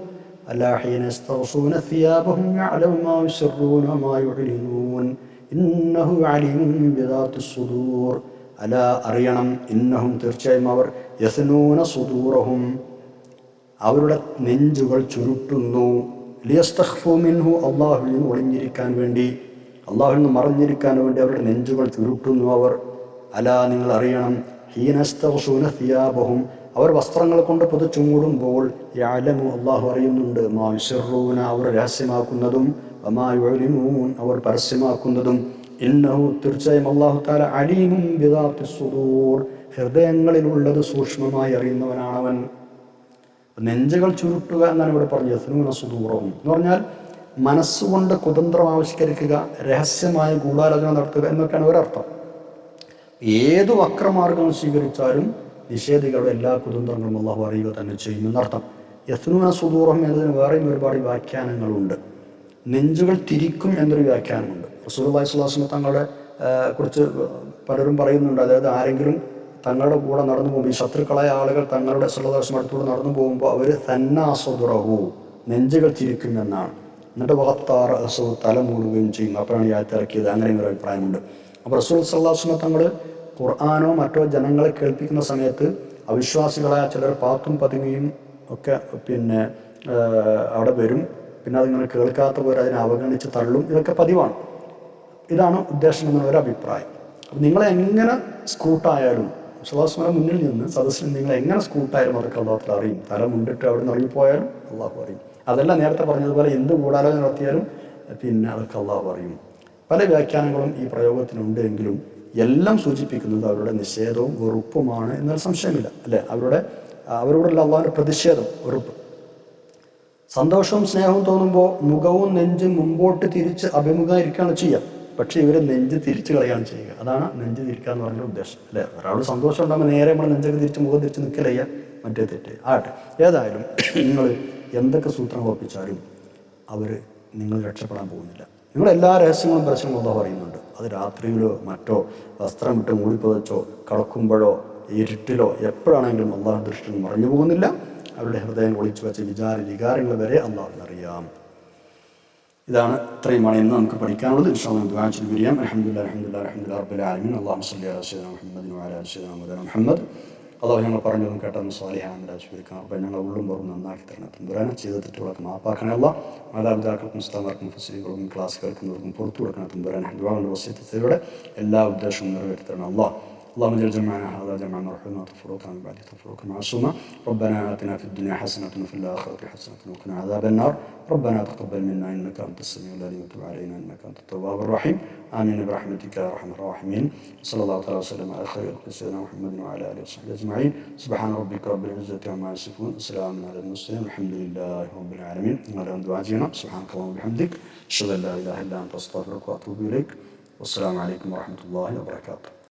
അലാ ഹീന യസ്തഗ്ശൂന സിയാബഹും യഅലമു മാ യുസിറൂന വമാ യുഅ്ലിനൂൻ ഇന്നഹു അലീമുൻ ബിദാത്തിസ് സുദൂർ. അലാ, അറിയണം, ഇന്നഹും, തീർച്ചയായും അവർ, യസ്നൂന സുദൂറഹും, അവരുടെ നെഞ്ചുകൾ ചുരുട്ടുന്നു. ലിയസ്തഖ്ഫു മിൻഹു, അള്ളാഹുവിൽ നിന്ന് ഒളിഞ്ഞിരിക്കാൻ വേണ്ടി, അള്ളാഹുവിൽ നിന്ന് മറഞ്ഞിരിക്കാൻ വേണ്ടി അവരുടെ നെഞ്ചുകൾ ചുരുട്ടുന്നു അവർ. അലാ, നിങ്ങൾ അറിയണം, ഹീനസ്തഗ്ശൂന സിയാബഹും, അവർ വസ്ത്രങ്ങൾ കൊണ്ട് പുതച്ചു മൂടുമ്പോൾ, യഅലമു, അള്ളാഹു അറിയുന്നുണ്ട്, മാ യുസിറൂന, അവർ രഹസ്യമാക്കുന്നതും, വമാ യുഅ്ലിനൂൻ, അവർ പരസ്യമാക്കുന്നതും. ഇന്നഹു, തീർച്ചയായും അള്ളാഹു തആല അലീമുൻ ബിദാത്തിസ് സുദൂർ, ഹൃദയങ്ങളിലുള്ളത് സൂക്ഷ്മമായി അറിയുന്നവനാണവൻ. നെഞ്ചുകൾ ചുരുട്ടുക എന്നാണ് ഇവിടെ പറഞ്ഞത്. യസ്നൂന സുദൂറഹും എന്ന് പറഞ്ഞാൽ മനസ്സുകൊണ്ട് കുതന്ത്രം ആവിഷ്കരിക്കുക, രഹസ്യമായ ഗൂഢാലോചന നടത്തുക എന്നൊക്കെയാണ് ഒരർത്ഥം. ഏതു വക്രമാർഗം സ്വീകരിച്ചാലും നിഷേധികളുടെ എല്ലാ കുതന്ത്രങ്ങളും അള്ളാഹു അറിയുക തന്നെ ചെയ്യുമെന്നർത്ഥം. യസ്നൂന സുദൂറഹും എന്നതിന് വേറെയും ഒരുപാട് വ്യാഖ്യാനങ്ങളുണ്ട്. നെഞ്ചുകൾ തിരിക്കും എന്നൊരു വ്യാഖ്യാനമുണ്ട്. റസൂലുള്ളാഹി സ്വല്ലല്ലാഹു അലൈഹി വസല്ലം തങ്ങളെ കുറിച്ച് പലരും പറയുന്നുണ്ട്. അതായത് ആരെങ്കിലും തങ്ങളുടെ കൂടെ നടന്നു പോകുമ്പോൾ, ഈ ശത്രുക്കളായ ആളുകൾ തങ്ങളുടെ സ്വല്ലല്ലാഹു അലൈഹി വസല്ലം അടുത്തൂടെ നടന്നു പോകുമ്പോൾ അവർ സന്നാ സദ്റഹു, നെഞ്ചുകൾ തിരിക്കും എന്നാണ്. എന്നിട്ട് വഖത്താറ അസു, തല മൂടുകയും ചെയ്യും. അപ്പോഴാണ് ഈ ആയത്ത് ഇറക്കിയത്. അങ്ങനെ ഒരു അഭിപ്രായമുണ്ട്. അപ്പോൾ റസൂൽ സ്വല്ലല്ലാഹു അലൈഹി വസല്ലം തങ്ങൾ ഖുർആനോ മറ്റോ ജനങ്ങളെ കേൾപ്പിക്കുന്ന സമയത്ത് അവിശ്വാസികളായ ചിലർ പാത്തും പതുങ്ങിയും ഒക്കെ അവിടെ വരും. പിന്നെ അതിങ്ങനെ കേൾക്കാത്തവർ അതിനെ അവഗണിച്ച് തള്ളും. ഇതൊക്കെ പതിവാണ്. ഇതാണ് ഉദ്ദേശം എന്നൊരു അഭിപ്രായം. അപ്പം നിങ്ങളെ എങ്ങനെ സ്കൂട്ടായാലും, വിശ്വാസമായ മുന്നിൽ നിന്ന് സദസ്സിൽ നിങ്ങൾ എങ്ങനെ സ്കൂട്ടായാലും അതൊക്കെ അള്ളാഹു അറിയും. തല മുണ്ടിട്ട് അവിടെ നിന്ന് ഇറങ്ങിപ്പോയാലും അള്ളാഹു അറിയും. അതല്ല നേരത്തെ പറഞ്ഞതുപോലെ എന്ത് ഗൂഢാലോചന നടത്തിയാലും അതൊക്കെ അള്ളാഹു അറിയും. പല വ്യാഖ്യാനങ്ങളും ഈ പ്രയോഗത്തിനുണ്ട് എങ്കിലും എല്ലാം സൂചിപ്പിക്കുന്നത് അവരുടെ നിഷേധവും വെറുപ്പുമാണ് എന്നൊരു സംശയമില്ല, അല്ലേ? അവരോടുള്ള അള്ളാഹുവിൻ്റെ പ്രതിഷേധം, വെറുപ്പ്. സന്തോഷവും സ്നേഹവും തോന്നുമ്പോൾ മുഖവും നെഞ്ചും മുമ്പോട്ട് തിരിച്ച് അഭിമുഖീകരിക്കുകയാണ് ചെയ്യുക. പക്ഷേ ഇവരെ നെഞ്ച് തിരിച്ച് കളയാണ് ചെയ്യുക. അതാണ് നെഞ്ച് തിരിക്കുക എന്ന് പറഞ്ഞ ഉദ്ദേശം, അല്ലേ? ഒരാൾ സന്തോഷം ഉണ്ടാകുമ്പോൾ നേരെ നമ്മൾ നെഞ്ചൊക്കെ തിരിച്ച് മുഖം തിരിച്ച് നിൽക്കലയ്യ, മറ്റേ തെറ്റ് ആട്ടെ. ഏതായാലും നിങ്ങൾ എന്തൊക്കെ സൂത്രങ്ങൾ ഒപ്പിച്ചാലും നിങ്ങൾ രക്ഷപ്പെടാൻ പോകുന്നില്ല. നിങ്ങളെല്ലാ രഹസ്യങ്ങളും പരസ്യങ്ങളും അള്ളാഹു അറിയുന്നുണ്ട്. അത് രാത്രിയിലോ മറ്റോ വസ്ത്രം ഇട്ട് മൂടിപ്പതച്ചോ കിടക്കുമ്പോഴോ ഇരുട്ടിലോ എപ്പോഴാണെങ്കിലും അള്ളാഹു ദൃഷ്ടിയിൽ മറഞ്ഞു പോകുന്നില്ല. അവരുടെ ഹൃദയം ഒളിച്ചു വെച്ച വികാരങ്ങൾ വരെ അള്ളാഹുവിനറിയാം. ഇതാണ്, ഇത്രയുമാണ് ഇന്ന് നമുക്ക് പഠിക്കാനുള്ളത്. ഇൻഷാ അല്ലാഹ് ദുആ ചെയ്ത് പിരിയാം. അൽഹംദുലില്ലാഹി റബ്ബിൽ ആലമീൻ. അല്ലാഹുമ്മ സ്വല്ലി അലാ സയ്യിദിനാ മുഹമ്മദിൻ വഅലാ ആലി സയ്യിദിനാ മുഹമ്മദ്. അള്ളാഹു ഞങ്ങൾ പറഞ്ഞതും കേട്ടതും സ്വാലിഹായ സ്വീകരിക്കണം. അപ്പം ഞങ്ങൾ ഉള്ളും പുറം നന്നാക്കി തരണം. തമ്പുരാനെ ചെയ്ത തെറ്റുകളൊക്കെ മാപ്പാക്കണേ. അല്ലാഹ് മാതാപിതാക്കൾക്കും ഉസ്താദുമാർക്കും മുഫസ്സിരീങ്ങൾക്കും ക്ലാസ് കേൾക്കുന്നവർക്കും പുറത്തു കൊടുക്കണം. തമ്പുരാനെ ദുആ കൊണ്ട് വസിയത്തിലൂടെ എല്ലാ ഉദ്ദേശവും നിറവേറ്റി തരണം. اللهم اجعل جمعنا هذا جمعا مرحوما وتفرقنا من بعده تفرقا معصوما. ربنا آتنا في الدنيا حسنة وفي الآخرة حسنة وقنا عذاب النار. ربنا تقبل منا إنك أنت السميع العليم وتب علينا إنك أنت التواب الرحيم. آمين برحمتك يا أرحم الراحمين. صلى الله تعالى وسلم على خير خلق سيدنا محمد وعلى آله وصحبه أجمعين. سبحان ربك رب العزة عما يصفون، وسلام على المرسلين، والحمد لله رب العالمين. ولهم دعاءنا سبحانك اللهم وبحمدك، أشهد أن لا إله إلا أنت، أستغفرك وأتوب إليك. والسلام عليكم ورحمة الله وبركاته.